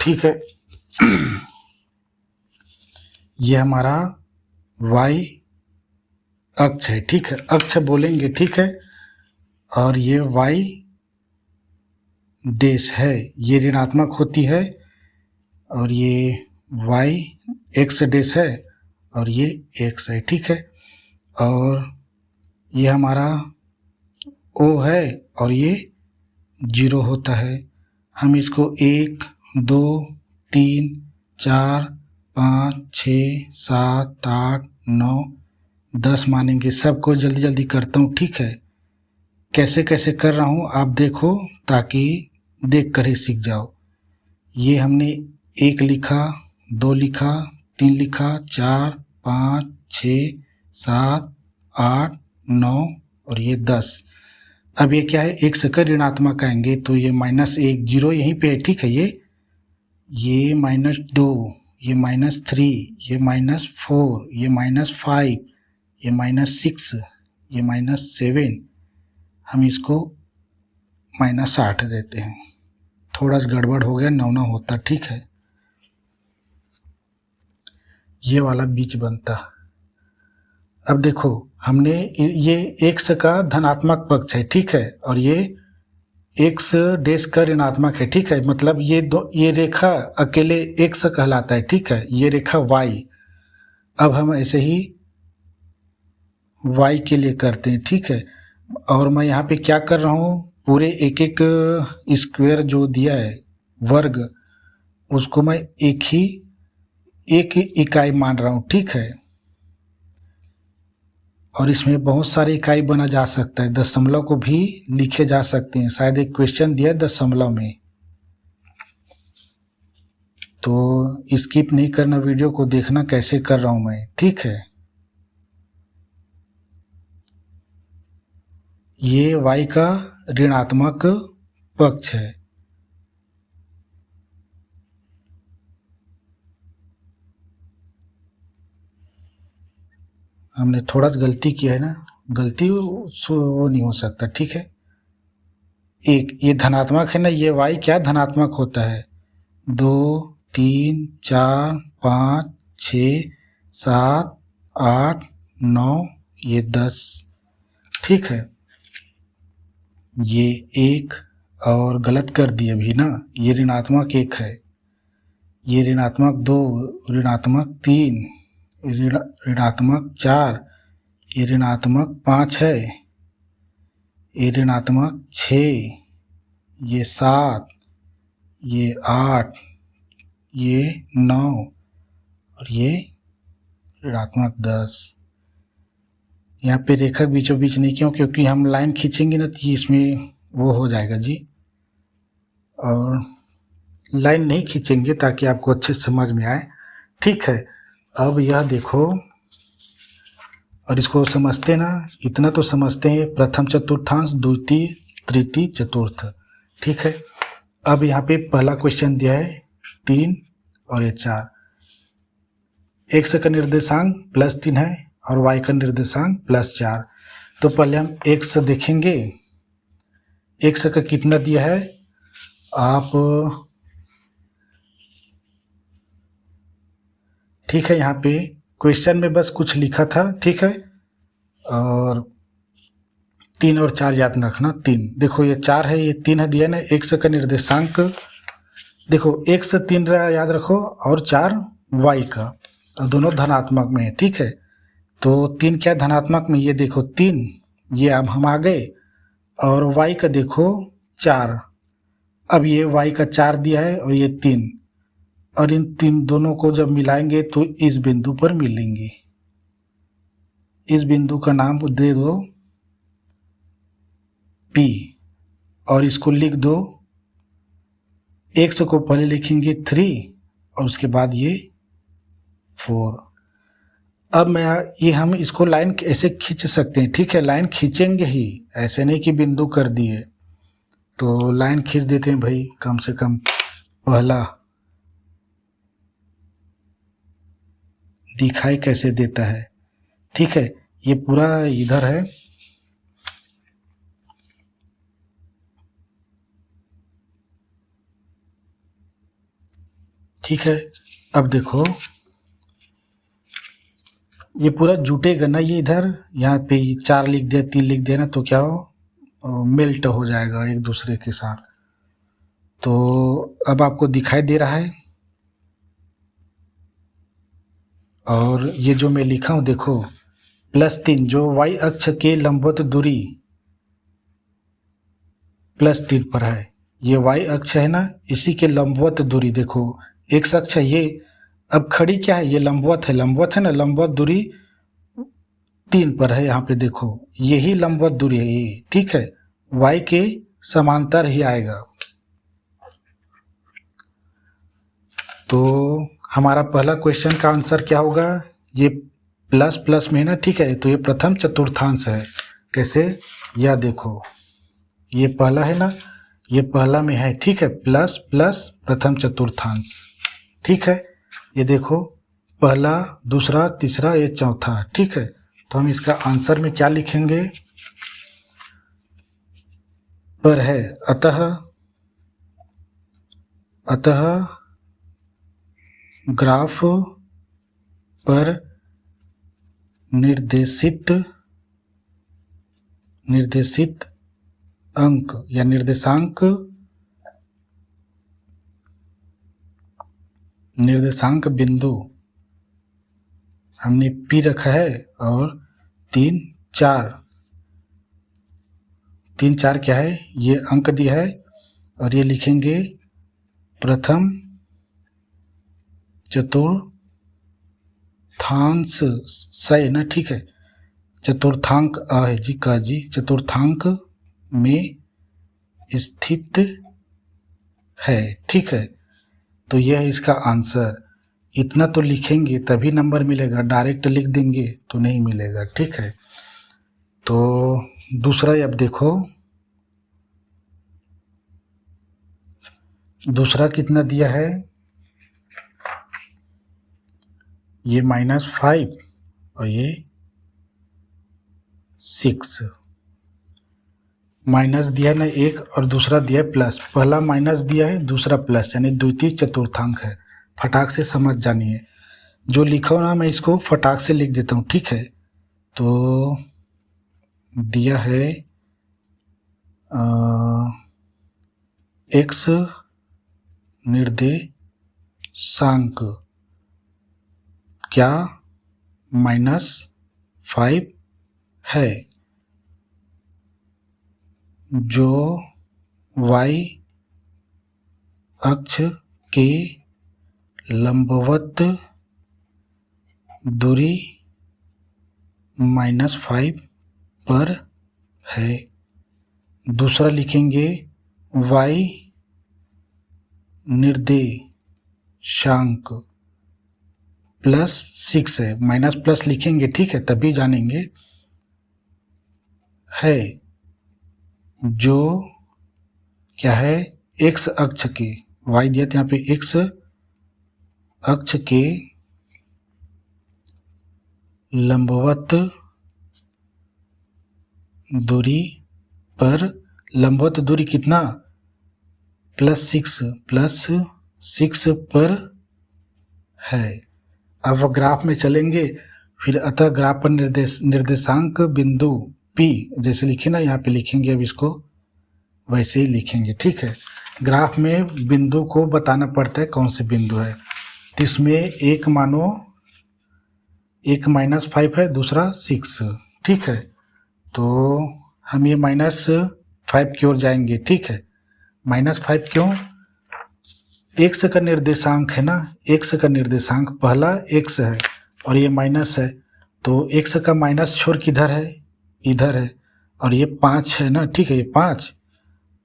ठीक है। ये हमारा y अक्ष है, ठीक है। अक्ष बोलेंगे, ठीक है। और ये y डैश है, ये ऋणात्मक होती है। और ये y x डैश है और ये x है, ठीक है। और ये हमारा O है और ये 0 होता है। हम इसको 1 2 3 4 5 6 7 8 9 10 मानेंगे। सबको जल्दी जल्दी करता हूँ, ठीक है। कैसे कैसे कर रहा हूँ आप देखो, ताकि देख कर ही सीख जाओ। ये हमने 1 लिखा, 2 लिखा, 3 लिखा, 4 5 6 7 8 9 और ये 10। अब ये क्या है, एक से कर ऋणात्मक आएंगे तो ये -1 0 यहीं पे है, ठीक है। ये -2, ये -3, ये -4, ये -5, ये -6, ये -7। हम इसको -8 देते हैं। थोड़ा सा गड़बड़ हो गया, 9 होता, ठीक है। ये वाला बीच बनता। अब देखो, हमने ये x का धनात्मक पक्ष है, ठीक है। और ये x डैश का ऋणात्मक है, ठीक है। मतलब ये रेखा अकेले x कहलाता है, ठीक है। ये रेखा y। अब हम ऐसे ही y के लिए करते हैं, ठीक है। और मैं यहाँ पे क्या कर रहा हूँ, पूरे एक एक स्क्वायर जो दिया है, वर्ग, उसको मैं एक इकाई मान रहा हूँ, ठीक है। और इसमें बहुत सारे इकाई बना जा सकता है, दशमलव को भी लिखे जा सकते हैं। शायद एक क्वेश्चन दिया है दशमलव में, तो स्किप नहीं करना, वीडियो को देखना कैसे कर रहा हूँ मैं, ठीक है। ये y का ऋणात्मक पक्ष है। हमने थोड़ा सा गलती किया है ना, गलती वो नहीं हो सकता, ठीक है। एक ये धनात्मक है ना, ये y क्या धनात्मक होता है, 2 3 4 5 6 7 8 9 ये 10, ठीक है। ये 1 और गलत कर दिए अभी ना, ये ऋणात्मक 1 है, ये ऋणात्मक 2, ऋणात्मक 3, ऋणात्मक 4, ये ऋणात्मक 5 है, ये ऋणात्मक 6, ये 7, ये 8, ये 9 और ये ऋणात्मक 10। यहाँ पे रेखा बीचों बीच नहीं, क्योंकि हम लाइन खींचेंगे ना तो इसमें वो हो जाएगा जी, और लाइन नहीं खींचेंगे ताकि आपको अच्छे समझ में आए। ठीक है, अब यह देखो, और इसको समझते ना, इतना तो समझते हैं, प्रथम चतुर्थांश, द्वितीय, तृतीय, चतुर्थ। ठीक है, अब यहाँ पे पहला क्वेश्चन दिया है 3 और ये 4। x का निर्देशांक +3 है और y का निर्देशांक +4। तो पहले हम x देखेंगे, x का कितना दिया है, आप ठीक है, यहाँ पे क्वेश्चन में बस कुछ लिखा था। ठीक है, और 3 और 4 याद रखना। 3 देखो, ये 4 है, ये 3 है दिया ना। x का निर्देशांक देखो, x 3 याद रखो और 4 y का, और दोनों धनात्मक में है। ठीक है, तो 3 क्या धनात्मक में, ये देखो 3, ये अब हम आ गए, और y का देखो 4। अब ये y का 4 दिया है और ये 3, और इन 3 दोनों को जब मिलाएंगे तो इस बिंदु पर मिलेंगे। इस बिंदु का नाम दे दो P, और इसको लिख दो, x को पहले लिखेंगे 3 और उसके बाद ये 4। अब ये हम इसको लाइन ऐसे खींच सकते हैं। ठीक है, लाइन खींचेंगे ही, ऐसे नहीं कि बिंदु कर दिए। तो लाइन खींच देते हैं भाई, कम से कम पहला दिखाई कैसे देता है। ठीक है, ये पूरा इधर है। ठीक है, अब देखो, ये पूरा जुटेगा ना, ये इधर यहाँ पे 4 लिख दिया, 3 लिख दिया ना, तो क्या हो, मेल्ट हो जाएगा एक दूसरे के साथ। तो अब आपको दिखाई दे रहा है, और ये जो मैं लिखा हूँ देखो, +3 जो y अक्ष के लंबवत दूरी +3 पर है, ये y अक्ष है ना, इसी के लंबवत दूरी देखो, x अक्ष है ये, अब खड़ी क्या है, ये लंबवत है, लंबवत है ना, लंबवत दूरी 3 पर है। यहाँ पे देखो, यही लंबवत दूरी है ये। ठीक है, y के समांतर ही आएगा। तो हमारा पहला क्वेश्चन का आंसर क्या होगा, ये प्लस प्लस में है ना। ठीक है, तो ये प्रथम चतुर्थांश है। कैसे, यह देखो, ये पहला है ना, ये पहला में है। ठीक है, प्लस प्लस प्रथम चतुर्थांश। ठीक है, ये देखो, पहला, दूसरा, तीसरा, ये चौथा। ठीक है, तो हम इसका आंसर में क्या लिखेंगे, पर है, अतः ग्राफ पर निर्देशित अंक या निर्देशांक बिंदु हमने P रखा है, और 3, 4 क्या है, ये अंक दिया है, और ये लिखेंगे प्रथम चतुर्थांश सही ना। ठीक है, चतुर्थांक है जी का जी, चतुर्थांक में स्थित है। ठीक है, तो यह है इसका आंसर। इतना तो लिखेंगे तभी नंबर मिलेगा, डायरेक्ट लिख देंगे तो नहीं मिलेगा। ठीक है, तो दूसरा अब देखो, दूसरा कितना दिया है, ये -5 और ये 6, माइनस दिया ना एक, और दूसरा दिया है प्लस। पहला माइनस दिया है, दूसरा प्लस, यानी द्वितीय चतुर्थांक है। फटाक से समझ जानिए, जो लिखा हो ना मैं इसको फटाक से लिख देता हूँ। ठीक है, तो दिया है x निर्देशांक क्या -5 है, जो y अक्ष के लंबवत दूरी -5 पर है। दूसरा लिखेंगे y निर्देशांक +6 है, माइनस प्लस लिखेंगे, ठीक है, तभी जानेंगे, है जो क्या है, x अक्ष के, y दिया था यहाँ पे, x अक्ष के लंबवत दूरी पर, लंबवत दूरी कितना, +6 पर है। अब ग्राफ में चलेंगे, फिर अतः ग्राफ पर निर्देशांक बिंदु P जैसे लिखे ना, यहाँ पे लिखेंगे, अब इसको वैसे ही लिखेंगे, ठीक है। ग्राफ में बिंदु को बताना पड़ता है कौन से बिंदु है, तो इसमें एक मानो, एक -5 है, दूसरा 6, ठीक है। तो हम ये -5 की ओर जाएंगे, ठीक है। -5 क्यों, x का निर्देशांक है ना, x का निर्देशांक पहला x है और ये माइनस है, तो x का माइनस छोर किधर है, इधर है, और ये 5 है ना, ठीक है, ये 5,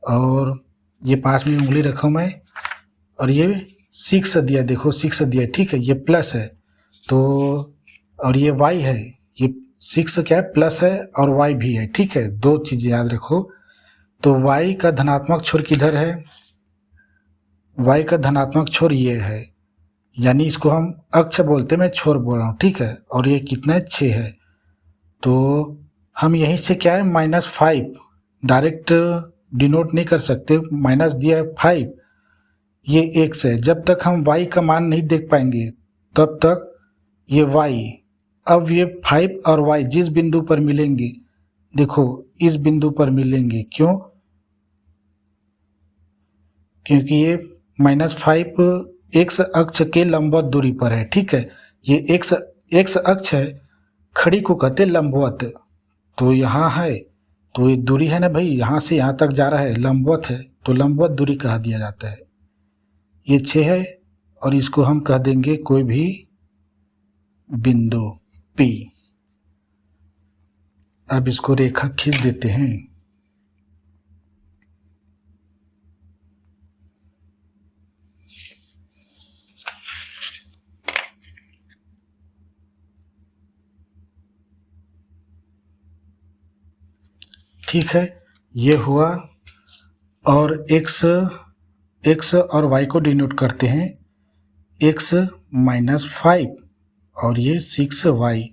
और ये 5 में उंगली रखा मैं, और ये 6 दिया, देखो 6 दिया, ठीक है, ये प्लस है, तो और ये y है, ये 6 क्या है, प्लस है और y भी है, ठीक है, दो चीज़ें याद रखो। तो y का धनात्मक छोर किधर है, y का धनात्मक छोर ये है, यानी इसको हम अक्ष बोलते हैं, मैं छोर बोल रहा हूँ, ठीक है, और ये कितना है, 6 है। तो हम यहीं से क्या है, -5 डायरेक्ट डिनोट नहीं कर सकते, माइनस दिया है 5, ये x है, जब तक हम y का मान नहीं देख पाएंगे तब तक ये y, अब ये 5 और y जिस बिंदु पर मिलेंगे, देखो इस बिंदु पर मिलेंगे, क्यों, क्योंकि ये -5 x अक्ष के लंबवत दूरी पर है, ठीक है, ये x अक्ष है, खड़ी को कहते हैं लंबवत, तो यहाँ है, तो ये दूरी है ना भाई, यहाँ से यहाँ तक जा रहा है, लंबवत है, तो लंबवत दूरी कहा दिया जाता है। ये 6 है और इसको हम कह देंगे कोई भी बिंदु P। अब इसको रेखा खींच देते हैं, ठीक है, ये हुआ, और x और y को डिनोट करते हैं, x -5 और ये 6y,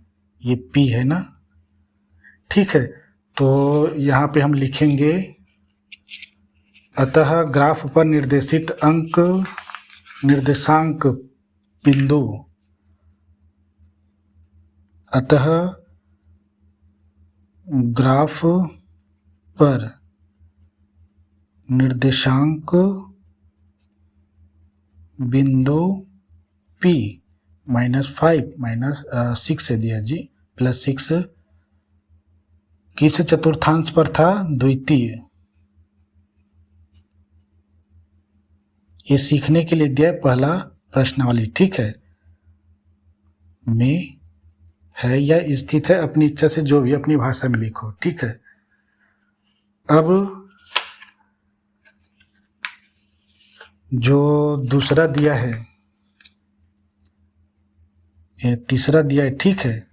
ये P है ना, ठीक है। तो यहाँ पे हम लिखेंगे, अतः ग्राफ पर निर्देशांक बिंदु, अतः ग्राफ पर निर्देशांक बिंदु P -5 6 से दिया जी, +6 किस चतुर्थांश पर था, द्वितीय, ये सीखने के लिए दिया है पहला प्रश्नावली, ठीक है, में है या स्थित है, अपनी इच्छा से जो भी अपनी भाषा में लिखो, ठीक है। अब जो दूसरा दिया है, ये तीसरा दिया है, ठीक है,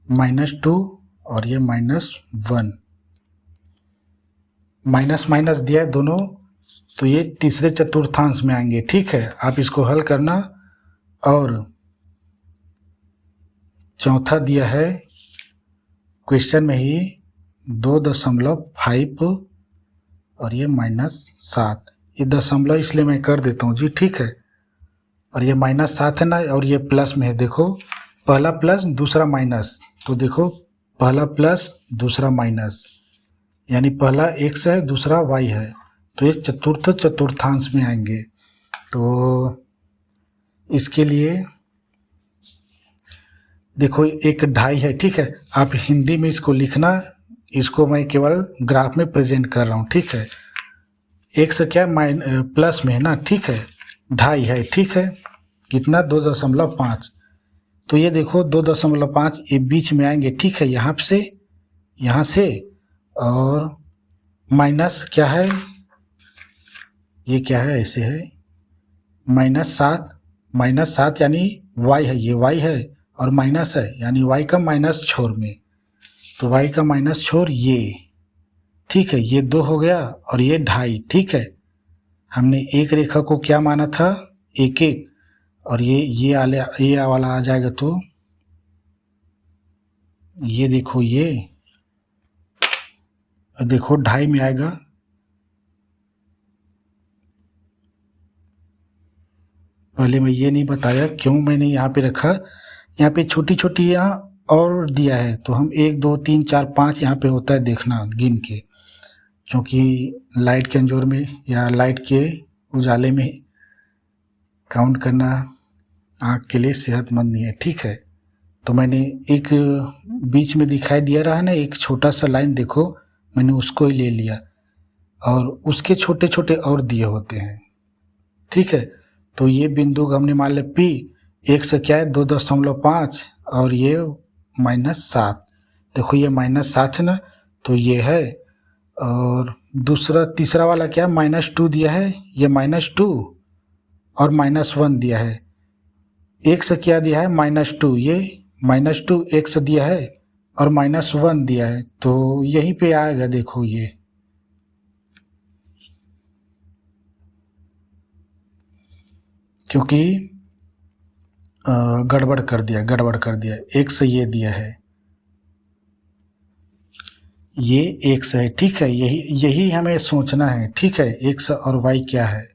-2 और ये -1, माइनस दिया है दोनों, तो ये तीसरे चतुर्थांश में आएंगे, ठीक है। आप इसको हल करना, और चौथा दिया है क्वेश्चन में ही 2.5 और ये -7, ये दशमलव इसलिए मैं कर देता हूँ जी, ठीक है, और ये -7 है ना, और ये प्लस में है, देखो पहला प्लस दूसरा माइनस, तो देखो पहला प्लस दूसरा माइनस, यानी पहला x है दूसरा y है, तो ये चतुर्थांश में आएंगे। तो इसके लिए देखो एक 2.5 है, ठीक है, आप हिंदी में इसको लिखना, इसको मैं केवल ग्राफ में प्रेजेंट कर रहा हूँ, ठीक है। x क्या प्लस में है ना, ठीक है, 2.5 है, ठीक है, कितना 2.5, तो ये देखो 2.5 ये बीच में आएंगे, ठीक है, यहाँ से और माइनस क्या है, ये क्या है, ऐसे है -7 यानी y है, ये y है और माइनस है यानी y का माइनस छोर में, तो y का माइनस छोर ये, ठीक है, ये 2 हो गया और ये 2.5, ठीक है। हमने एक रेखा को क्या माना था, 1 और ये वाला आ जाएगा, तो ये देखो, ये देखो 2.5 में आएगा, पहले मैं ये नहीं बताया क्यों मैंने यहाँ पे रखा, यहाँ पे छोटी छोटी यहाँ और दिया है, तो हम 1 2 3 4 5 यहाँ पे होता है देखना गिन के, क्योंकि लाइट के अंजोर में या लाइट के उजाले में काउंट करना आँख के लिए सेहतमंद नहीं है, ठीक है। तो मैंने एक बीच में दिखाई दिया रहा ना, एक छोटा सा लाइन, देखो मैंने उसको ही ले लिया और उसके छोटे छोटे और दिए होते हैं, ठीक है। तो ये बिंदु हमने मान लिया P, एक से क्या है 2.5 और ये -7, देखो ये -7 है ना, तो ये है, और तीसरा वाला क्या है, -2 दिया है, ये -2 और -1 दिया है, एक से क्या दिया है -2, ये -2 एक से दिया है और -1 दिया है, तो यहीं पे आएगा, देखो ये क्योंकि गड़बड़ कर दिया, एक से ये दिया है, ये एक से है, ठीक है, यही हमें सोचना है, ठीक है, x और y क्या है,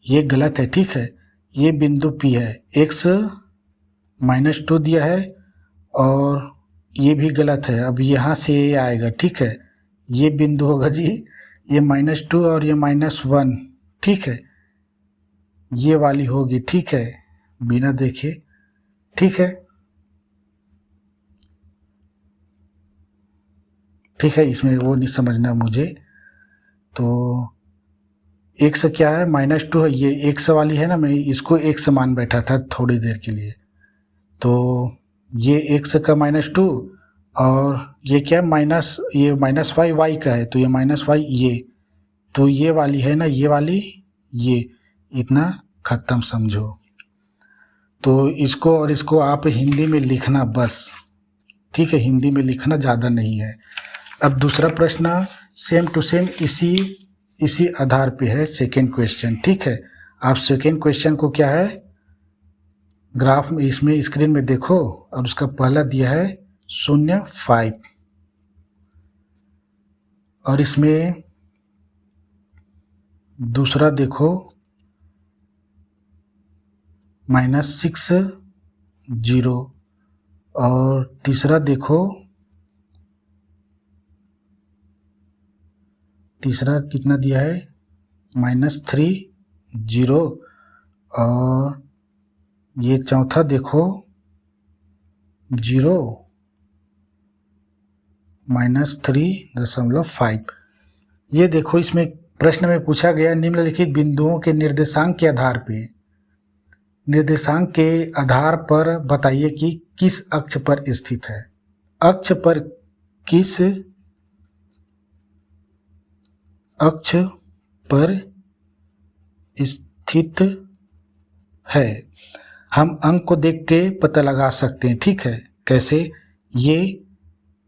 ये गलत है, ठीक है, ये बिंदु P है, x -2 दिया है और ये भी गलत है, अब यहाँ से ये आएगा, ठीक है, ये बिंदु होगा जी, ये -2 और ये -1, ठीक है, ये वाली होगी, ठीक है, बिना देखे, ठीक है, इसमें वो नहीं समझना मुझे। तो एक से क्या है -2 है, ये एक से वाली है ना, मैं इसको एक से मान बैठा था थोड़ी देर के लिए, तो ये एक से का -2 और ये क्या ये -5 y का है, तो ये -5 ये, तो ये वाली है ना, ये वाली, ये इतना खत्म समझो। तो इसको और इसको आप हिंदी में लिखना बस, ठीक है, हिंदी में लिखना ज़्यादा नहीं है। अब दूसरा प्रश्न सेम टू सेम इसी आधार पे है, सेकेंड क्वेश्चन, ठीक है। आप सेकेंड क्वेश्चन को क्या है, ग्राफ में इसमें स्क्रीन में देखो, और उसका पहला दिया है 0.5 और इसमें दूसरा देखो -6 और तीसरा देखो, तीसरा कितना दिया है -3 और ये चौथा देखो 0 -3.5। ये देखो इसमें प्रश्न में पूछा गया निम्नलिखित बिंदुओं के निर्देशांक के आधार पर बताइए कि किस अक्ष पर स्थित है, अक्ष पर किस अक्ष पर स्थित है। हम अंक को देख के पता लगा सकते हैं, ठीक है, कैसे, ये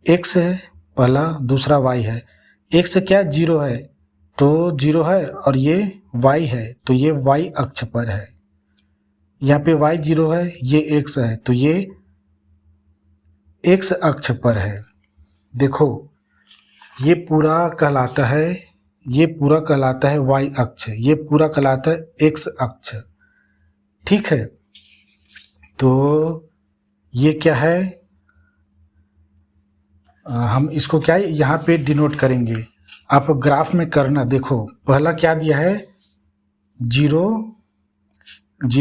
x है पहला, दूसरा y है, x क्या 0 है, तो 0 है और ये y है, तो ये y अक्ष पर है, यहाँ पे y 0 है, ये x है, तो ये x अक्ष पर है। देखो ये पूरा कहलाता है y अक्ष, ये पूरा कहलाता है x अक्ष, ठीक है। तो ये क्या है, हम इसको क्या है यहाँ पे डिनोट करेंगे, आप ग्राफ में करना, देखो पहला क्या दिया है 0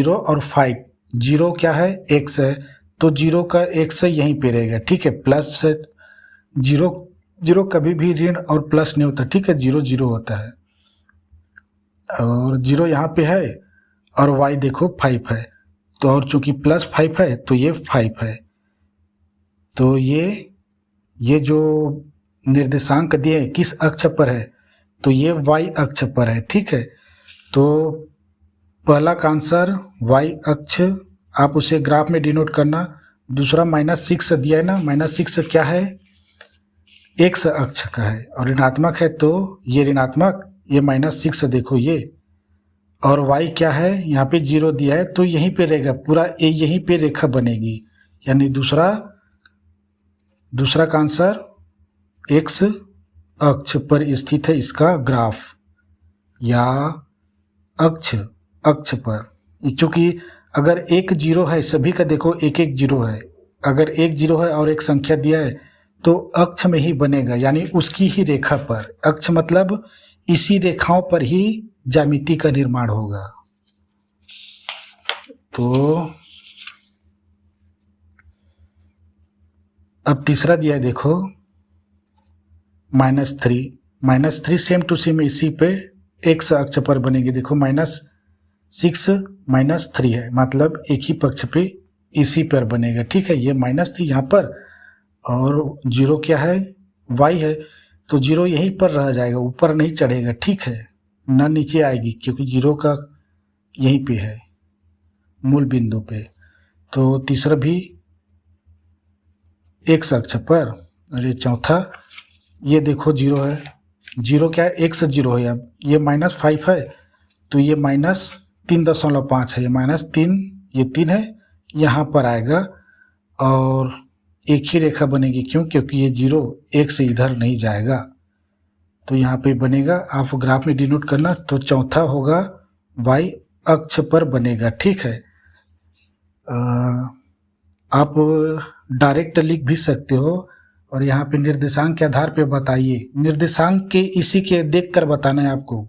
और 5, 0 क्या है x है, तो 0 का x यहीं पे रहेगा, ठीक है, प्लस 0 कभी भी ऋण और प्लस नहीं होता, ठीक है, 0 0 होता है, और 0 यहाँ पे है और y देखो 5 है, तो और चूंकि +5 है तो ये 5 है, तो ये जो निर्देशांक दिए किस अक्ष पर है, तो ये y अक्ष पर है, ठीक है। तो पहला का आंसर y अक्ष, आप उसे ग्राफ में डिनोट करना। दूसरा -6 दिया है ना, -6 क्या है, x अक्ष का है और ऋणात्मक है, तो ये ऋणात्मक, ये -6 देखो ये, और y क्या है, यहाँ पे 0 दिया है तो यहीं पे रहेगा पूरा, यहीं पे रेखा बनेगी, यानी दूसरा का आंसर x अक्ष पर स्थित है इसका ग्राफ, या अक्ष पर। चूंकि अगर एक 0 है, सभी का देखो एक 0 है, अगर एक 0 है और एक संख्या दिया है तो अक्ष में ही बनेगा, यानी उसकी ही रेखा पर। अक्ष मतलब इसी रेखाओं पर ही ज्यामिति का निर्माण होगा। तो अब तीसरा दिया है देखो, -3 सेम टू सेम इसी पे x अक्ष पर बनेगी। देखो -6 -3 है, मतलब एक ही पक्ष पे इसी पर बनेगा, ठीक है। ये -3 यहाँ पर और 0 क्या है, y है, तो 0 यहीं पर रह जाएगा, ऊपर नहीं चढ़ेगा, ठीक है, ना नीचे आएगी, क्योंकि 0 का यहीं पे है मूल बिंदु पे। तो तीसरा भी x अक्ष पर, और ये चौथा, ये देखो 0 है, 0 क्या है, x 0 है, अब ये -5 है तो ये -3.5 है, ये -3, ये 3 है, यहाँ पर आएगा और एक ही रेखा बनेगी, क्यों, क्योंकि ये 0 1 से इधर नहीं जाएगा, तो यहाँ पे बनेगा। आप ग्राफ में डिनोट करना, तो चौथा होगा y अक्ष पर बनेगा, ठीक है। आप डायरेक्ट लिख भी सकते हो, और यहाँ पे निर्देशांक के आधार पे बताइए, निर्देशांक के इसी के देख कर बताना है आपको,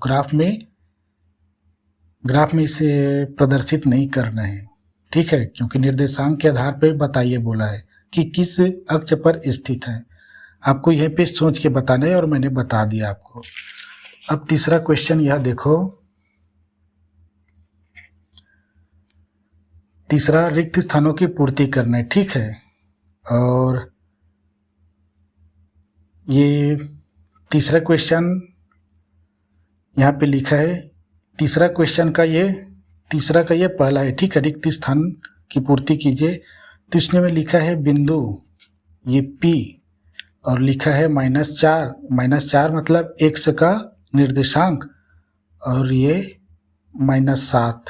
ग्राफ में इसे प्रदर्शित नहीं करना है, ठीक है, क्योंकि निर्देशांक के आधार पे बताइए बोला है कि किस अक्ष पर स्थित है, आपको यहीं पे सोच के बताना है, और मैंने बता दिया आपको। अब तीसरा क्वेश्चन यह देखो, तीसरा रिक्त स्थानों की पूर्ति करना है, ठीक है। और ये तीसरा क्वेश्चन यहाँ पे लिखा है, तीसरा का ये पहला है, ठीक है, रिक्त स्थान की पूर्ति कीजिए। तो इसने में लिखा है बिंदु, ये P, और लिखा है -4 मतलब x का निर्देशांक, और ये -7,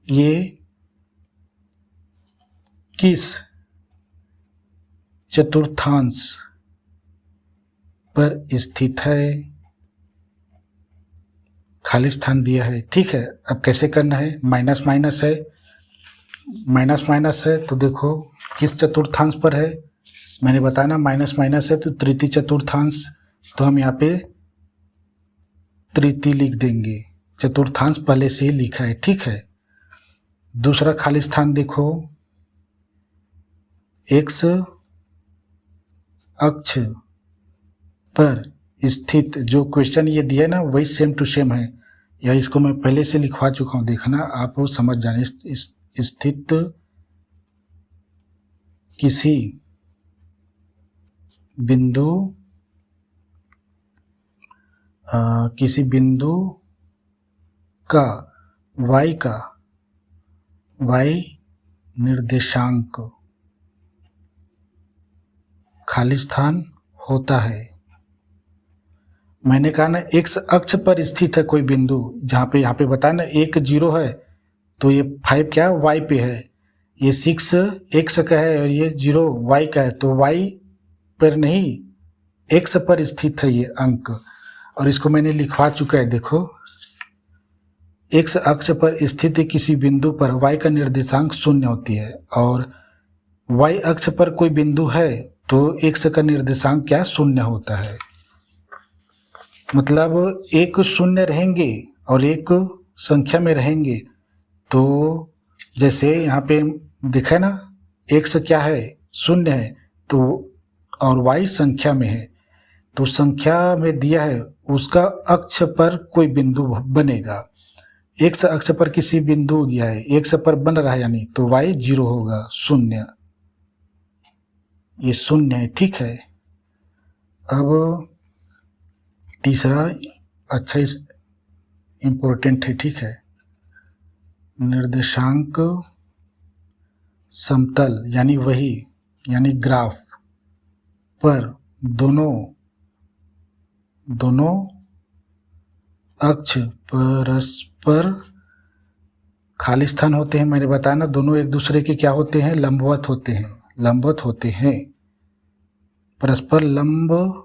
ये किस चतुर्थांश पर स्थित है, खाली स्थान दिया है, ठीक है। अब कैसे करना है, माइनस है, तो देखो किस चतुर्थांश पर है, मैंने बताया माइनस है तो तृतीय चतुर्थांश, तो हम यहाँ पे तृतीय लिख देंगे, चतुर्थांश पहले से ही लिखा है, ठीक है। दूसरा खाली स्थान देखो, x अक्ष पर स्थित, जो क्वेश्चन ये दिया है ना वही सेम टू सेम है, या इसको मैं पहले से लिखवा चुका हूँ, देखना आप वो समझ जाने। स्थित किसी बिंदु का y निर्देशांक खाली स्थान होता है। मैंने कहा ना x अक्ष पर स्थित है कोई बिंदु, जहाँ पे यहाँ पे बताया ना 1 0 है, तो ये 5 क्या है, y पे है, ये 6 x का है और ये 0 y का है, तो y पर नहीं x पर स्थित है ये अंक, और इसको मैंने लिखवा चुका है। देखो x अक्ष पर स्थित किसी बिंदु पर y का निर्देशांक 0 होती है, और y अक्ष पर कोई बिंदु है तो x का निर्देशांक क्या 0 होता है। मतलब एक 0 रहेंगे और एक संख्या में रहेंगे, तो जैसे यहाँ पे दिखा ना x क्या है 0 है, तो और y संख्या में है, तो संख्या में दिया है उसका अक्ष पर कोई बिंदु बनेगा, एक्स अक्ष पर किसी बिंदु दिया है, एक्स पर बन रहा है यानी, तो y 0 होगा, शून्य, ये शून्य है, ठीक है। अब तीसरा अच्छा इम्पोर्टेंट है, ठीक है। निर्देशांक समतल यानी वही, यानी ग्राफ पर दोनों अक्ष परस्पर खाली स्थान होते हैं। मैंने बताया ना, दोनों एक दूसरे के क्या होते हैं, लंबवत होते हैं, लंबवत होते हैं, परस्पर लंबवत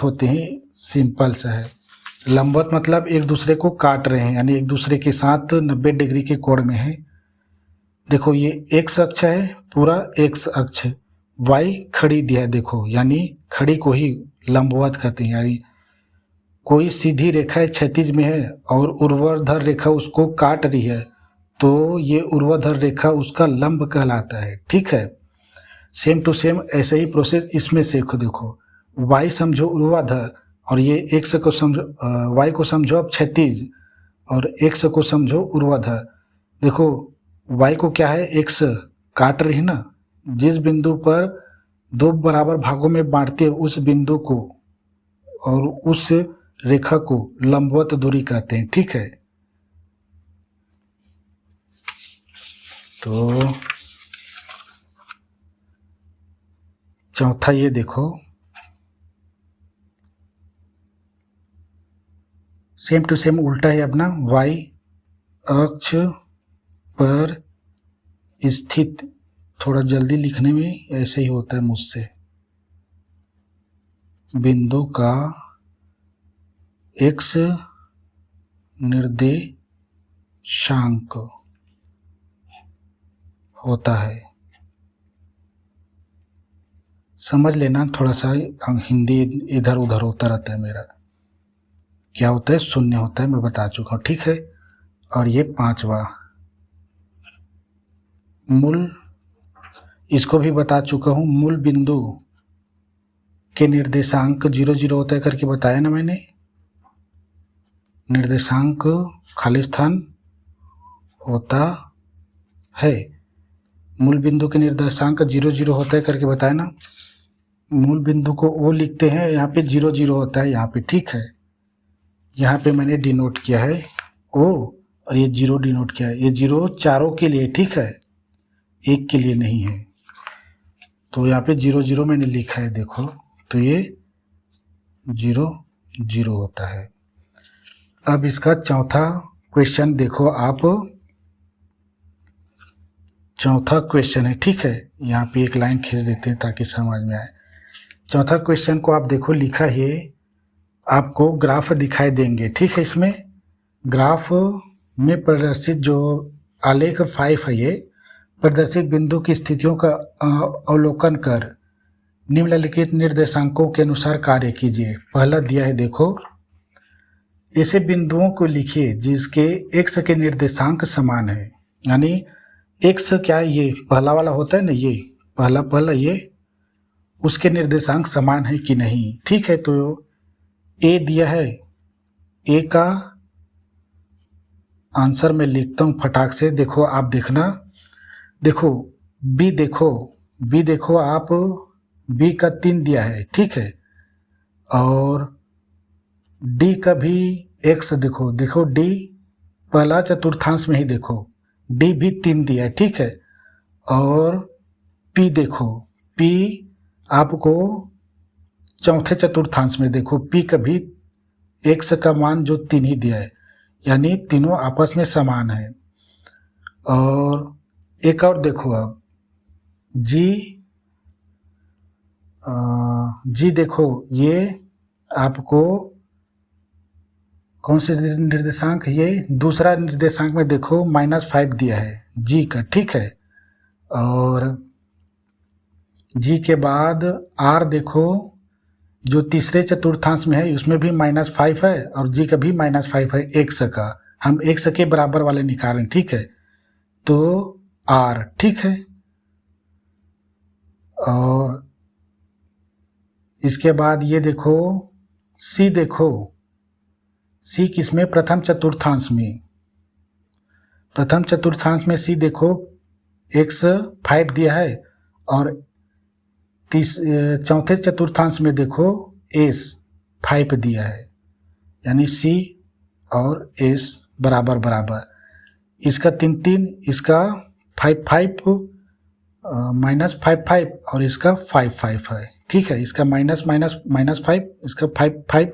होते हैं। सिंपल सा है, लंबवत मतलब एक दूसरे को काट रहे हैं, यानी एक दूसरे के साथ 90 डिग्री के कोण में है। देखो ये एक्स अक्ष है, पूरा एक्स अक्ष, वाई खड़ी दिया है, देखो यानी खड़ी को ही लंबवत कहते हैं। यानी कोई सीधी रेखा क्षैतिज में है और ऊर्ध्वाधर रेखा उसको काट रही है, तो ये ऊर्ध्वाधर रेखा उसका लंब कहलाता है, ठीक है। सेम टू सेम ऐसे ही प्रोसेस इसमें से देखो, वाई समझो ऊर्ध्वाधर और ये एक्स को समझो, वाई को समझो अब क्षैतिज और एक्स को समझो ऊर्ध्वाधर। देखो वाई को क्या है, एक्स काट रही ना, जिस बिंदु पर दो बराबर भागों में बांटते हैं उस बिंदु को और उस रेखा को लंबवत दूरी कहते हैं, ठीक है। तो चौथा ये देखो, सेम टू सेम उल्टा है अपना, वाई अक्ष पर स्थित, थोड़ा जल्दी लिखने में ऐसे ही होता है मुझसे, बिंदु का एक्स निर्देशांक होता है। समझ लेना, थोड़ा सा हिंदी इधर उधर होता रहता है मेरा। क्या होता है, शून्य होता है, मैं बता चुका हूँ, ठीक है। और ये पांचवा मूल, इसको भी बता चुका हूँ, मूल बिंदु के निर्देशांक 0 0 होता है करके बताया ना मैंने। निर्देशांक खाली स्थान होता है, मूल बिंदु के निर्देशांक 0 0 होता है करके बताया ना। मूल बिंदु को ओ लिखते हैं, यहाँ पे 0 0 होता है यहाँ पे, ठीक है। यहाँ पे मैंने डिनोट किया है ओ और ये 0 डिनोट किया है। ये 0 चारों के लिए, ठीक है, एक के लिए नहीं है। तो यहाँ पे 0 0 मैंने लिखा है, देखो, तो ये 0 0 होता है। अब इसका चौथा क्वेश्चन देखो आप, चौथा क्वेश्चन है, ठीक है। यहाँ पे एक लाइन खींच देते हैं ताकि समझ में आए। चौथा क्वेश्चन को आप देखो, लिखा है, आपको ग्राफ दिखाई देंगे, ठीक है। इसमें ग्राफ में प्रदर्शित जो आलेख 5 है, ये प्रदर्शित बिंदु की स्थितियों का अवलोकन कर निम्नलिखित निर्देशांकों के अनुसार कार्य कीजिए। पहला दिया है, देखो, ऐसे बिंदुओं को लिखिए जिसके एक्स के निर्देशांक समान है। यानी एक्स क्या है, ये पहला वाला होता है ना, ये पहला ये, उसके निर्देशांक समान है कि नहीं, ठीक है। तो ए दिया है, ए का आंसर मैं लिखता हूँ फटाक से, देखो आप देखना। देखो बी, देखो आप, बी का 3 दिया है, ठीक है। और डी का भी एक्स देखो डी पहला चतुर्थांश में ही, देखो डी भी 3 दिया है, ठीक है। और पी देखो, पी आपको चौथे चतुर्थांश में, देखो पी का भी एक्स का मान जो 3 ही दिया है, यानी तीनों आपस में समान है। और एक और देखो अब जी देखो, ये आपको कौन से निर्देशांक, ये दूसरा निर्देशांक में देखो -5 दिया है जी का, ठीक है। और जी के बाद आर देखो, जो तीसरे चतुर्थांश में है उसमें भी -5 है और जी का भी -5 है, एक्स का, हम एक्स के बराबर वाले निकाल रहे हैं, ठीक है। तो आर, ठीक है। और इसके बाद ये देखो सी, सी किसमें, प्रथम चतुर्थांश में। प्रथम चतुर्थांश में सी देखो x 5 दिया है और चौथे चतुर्थांश में देखो s 5 दिया है, यानी c और s बराबर बराबर। इसका 3 इसका 5 -5 और इसका 5 है, ठीक है। इसका -5, इसका 5,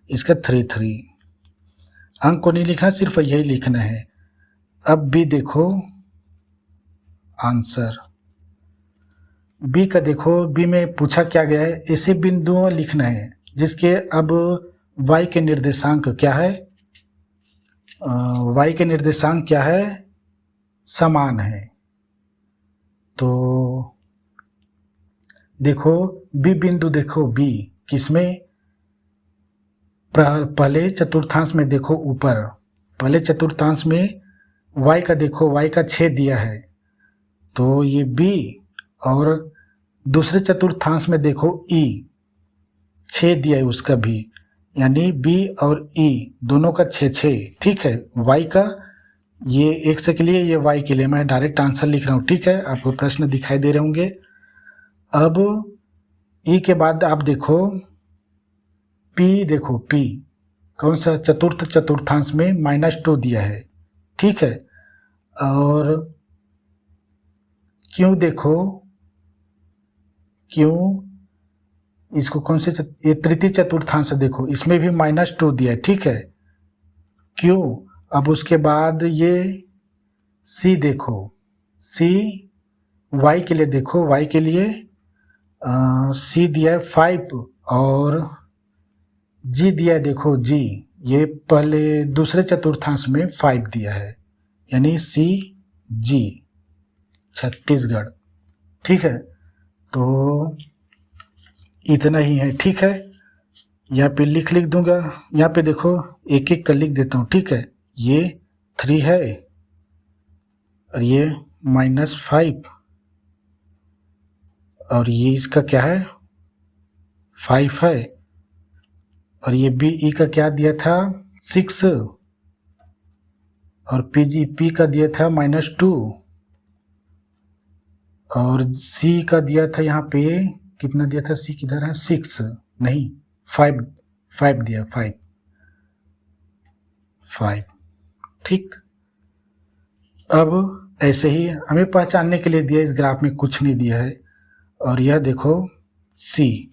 इसका 3। अंक को नहीं लिखना, सिर्फ यही लिखना है। अब बी देखो आंसर। बी का देखो, बी में पूछा क्या गया है, ऐसे बिंदुओं लिखना है जिसके अब y के निर्देशांक क्या है, y के निर्देशांक क्या है, समान है। तो देखो बी बिंदु, देखो बी किसमें, पहले चतुर्थांश में देखो ऊपर, पहले चतुर्थांश में y का देखो, y का 6 दिया है, तो ये b, और दूसरे चतुर्थांश में देखो e 6 दिया है उसका भी, यानी b और e दोनों का 6, ठीक है। y का ये x के लिए, ये y के लिए, मैं डायरेक्ट आंसर लिख रहा हूँ, ठीक है। आपको प्रश्न दिखाई दे रहे होंगे। अब e के बाद आप देखो p, देखो p कौन सा, चतुर्थ चतुर्थांश में -2 दिया है, ठीक है। और क्यों देखो, क्यों इसको कौन से ये तृतीय चतुर्थांश देखो, इसमें भी -2 दिया है, ठीक है। क्यों, अब उसके बाद ये c देखो, c y के लिए देखो, y के लिए c दिया है 5 और g दिया है, देखो g ये पहले दूसरे चतुर्थांश में 5 दिया है, यानी सी जी छत्तीसगढ़, ठीक है। तो इतना ही है, ठीक है। यहाँ पे लिख दूंगा, यहाँ पे देखो एक एक कर लिख देता हूँ, ठीक है। ये 3 है और ये -5 और ये इसका क्या है 5 है, और ये बी ई का क्या दिया था 6 और पी का दिया था -2 और सी का दिया था, यहाँ पे कितना दिया था, सी किधर है 6 नहीं 5 दिया, 5, ठीक। अब ऐसे ही हमें पहचानने के लिए दिया, इस ग्राफ में कुछ नहीं दिया है। और यह देखो सी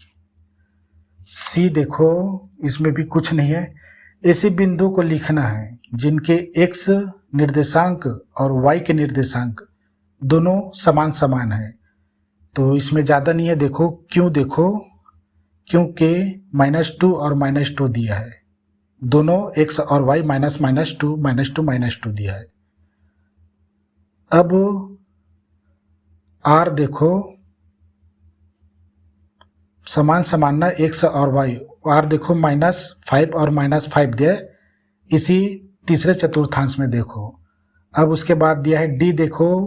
देखो इसमें भी कुछ नहीं है। ऐसे बिंदु को लिखना है जिनके x निर्देशांक और y के निर्देशांक दोनों समान समान है। तो इसमें ज़्यादा नहीं है, देखो क्यों, देखो क्योंकि -2 और -2 दिया है, दोनों x और y -2 दिया है। अब r देखो समान समान ना x और y, r देखो -5 और -5 दिया है इसी तीसरे चतुर्थांश में देखो। अब उसके बाद दिया है d, देखो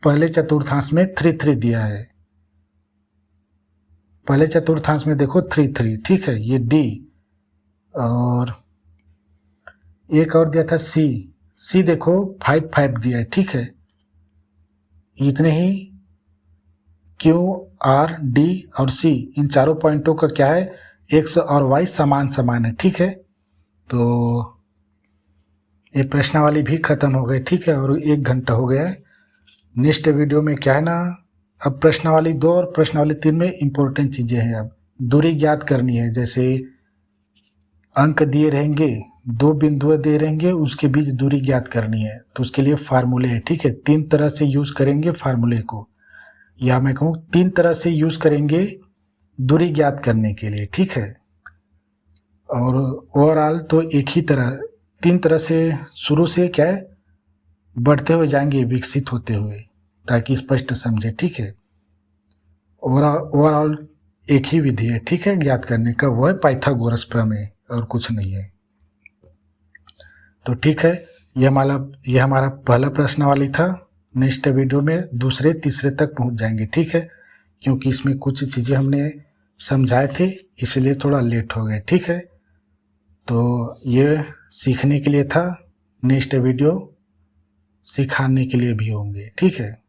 पहले चतुर्थांश में 3 दिया है, पहले चतुर्थांश में देखो 3, ठीक है, ये d। और एक और दिया था c देखो 5 दिया है, ठीक है। इतने ही Q, R, D और C इन चारों पॉइंटों का क्या है, x और y समान समान है, ठीक है। तो ये प्रश्नावली भी खत्म हो गई, ठीक है, और 1 घंटा हो गया है। नेक्स्ट वीडियो में क्या है ना, अब प्रश्नावली 2 और प्रश्नावली 3 में इम्पोर्टेंट चीज़ें हैं। अब दूरी ज्ञात करनी है, जैसे अंक दिए रहेंगे, 2 बिंदु दे रहेंगे, उसके बीच दूरी ज्ञात करनी है, तो उसके लिए फार्मूले है, ठीक है। 3 तरह से यूज़ करेंगे फार्मूले को, या मैं कहूँ 3 तरह से यूज़ करेंगे दूरी ज्ञात करने के लिए, ठीक है। और ओवरऑल तो एक ही तरह 3 तरह से शुरू से क्या है बढ़ते हुए जाएंगे, विकसित होते हुए, ताकि स्पष्ट समझे, ठीक है। ओवरऑल एक ही विधि है, ठीक है, ज्ञात करने का, वो है पाइथागोरस प्रमेय और कुछ नहीं है। तो ठीक है, ये हमारा पहला प्रश्नावली था। नेक्स्ट वीडियो में दूसरे तीसरे तक पहुंच जाएंगे, ठीक है, क्योंकि इसमें कुछ चीज़ें हमने समझाए थे, इसलिए थोड़ा लेट हो गए, ठीक है। तो ये सीखने के लिए था, नेक्स्ट वीडियो सिखाने के लिए भी होंगे, ठीक है।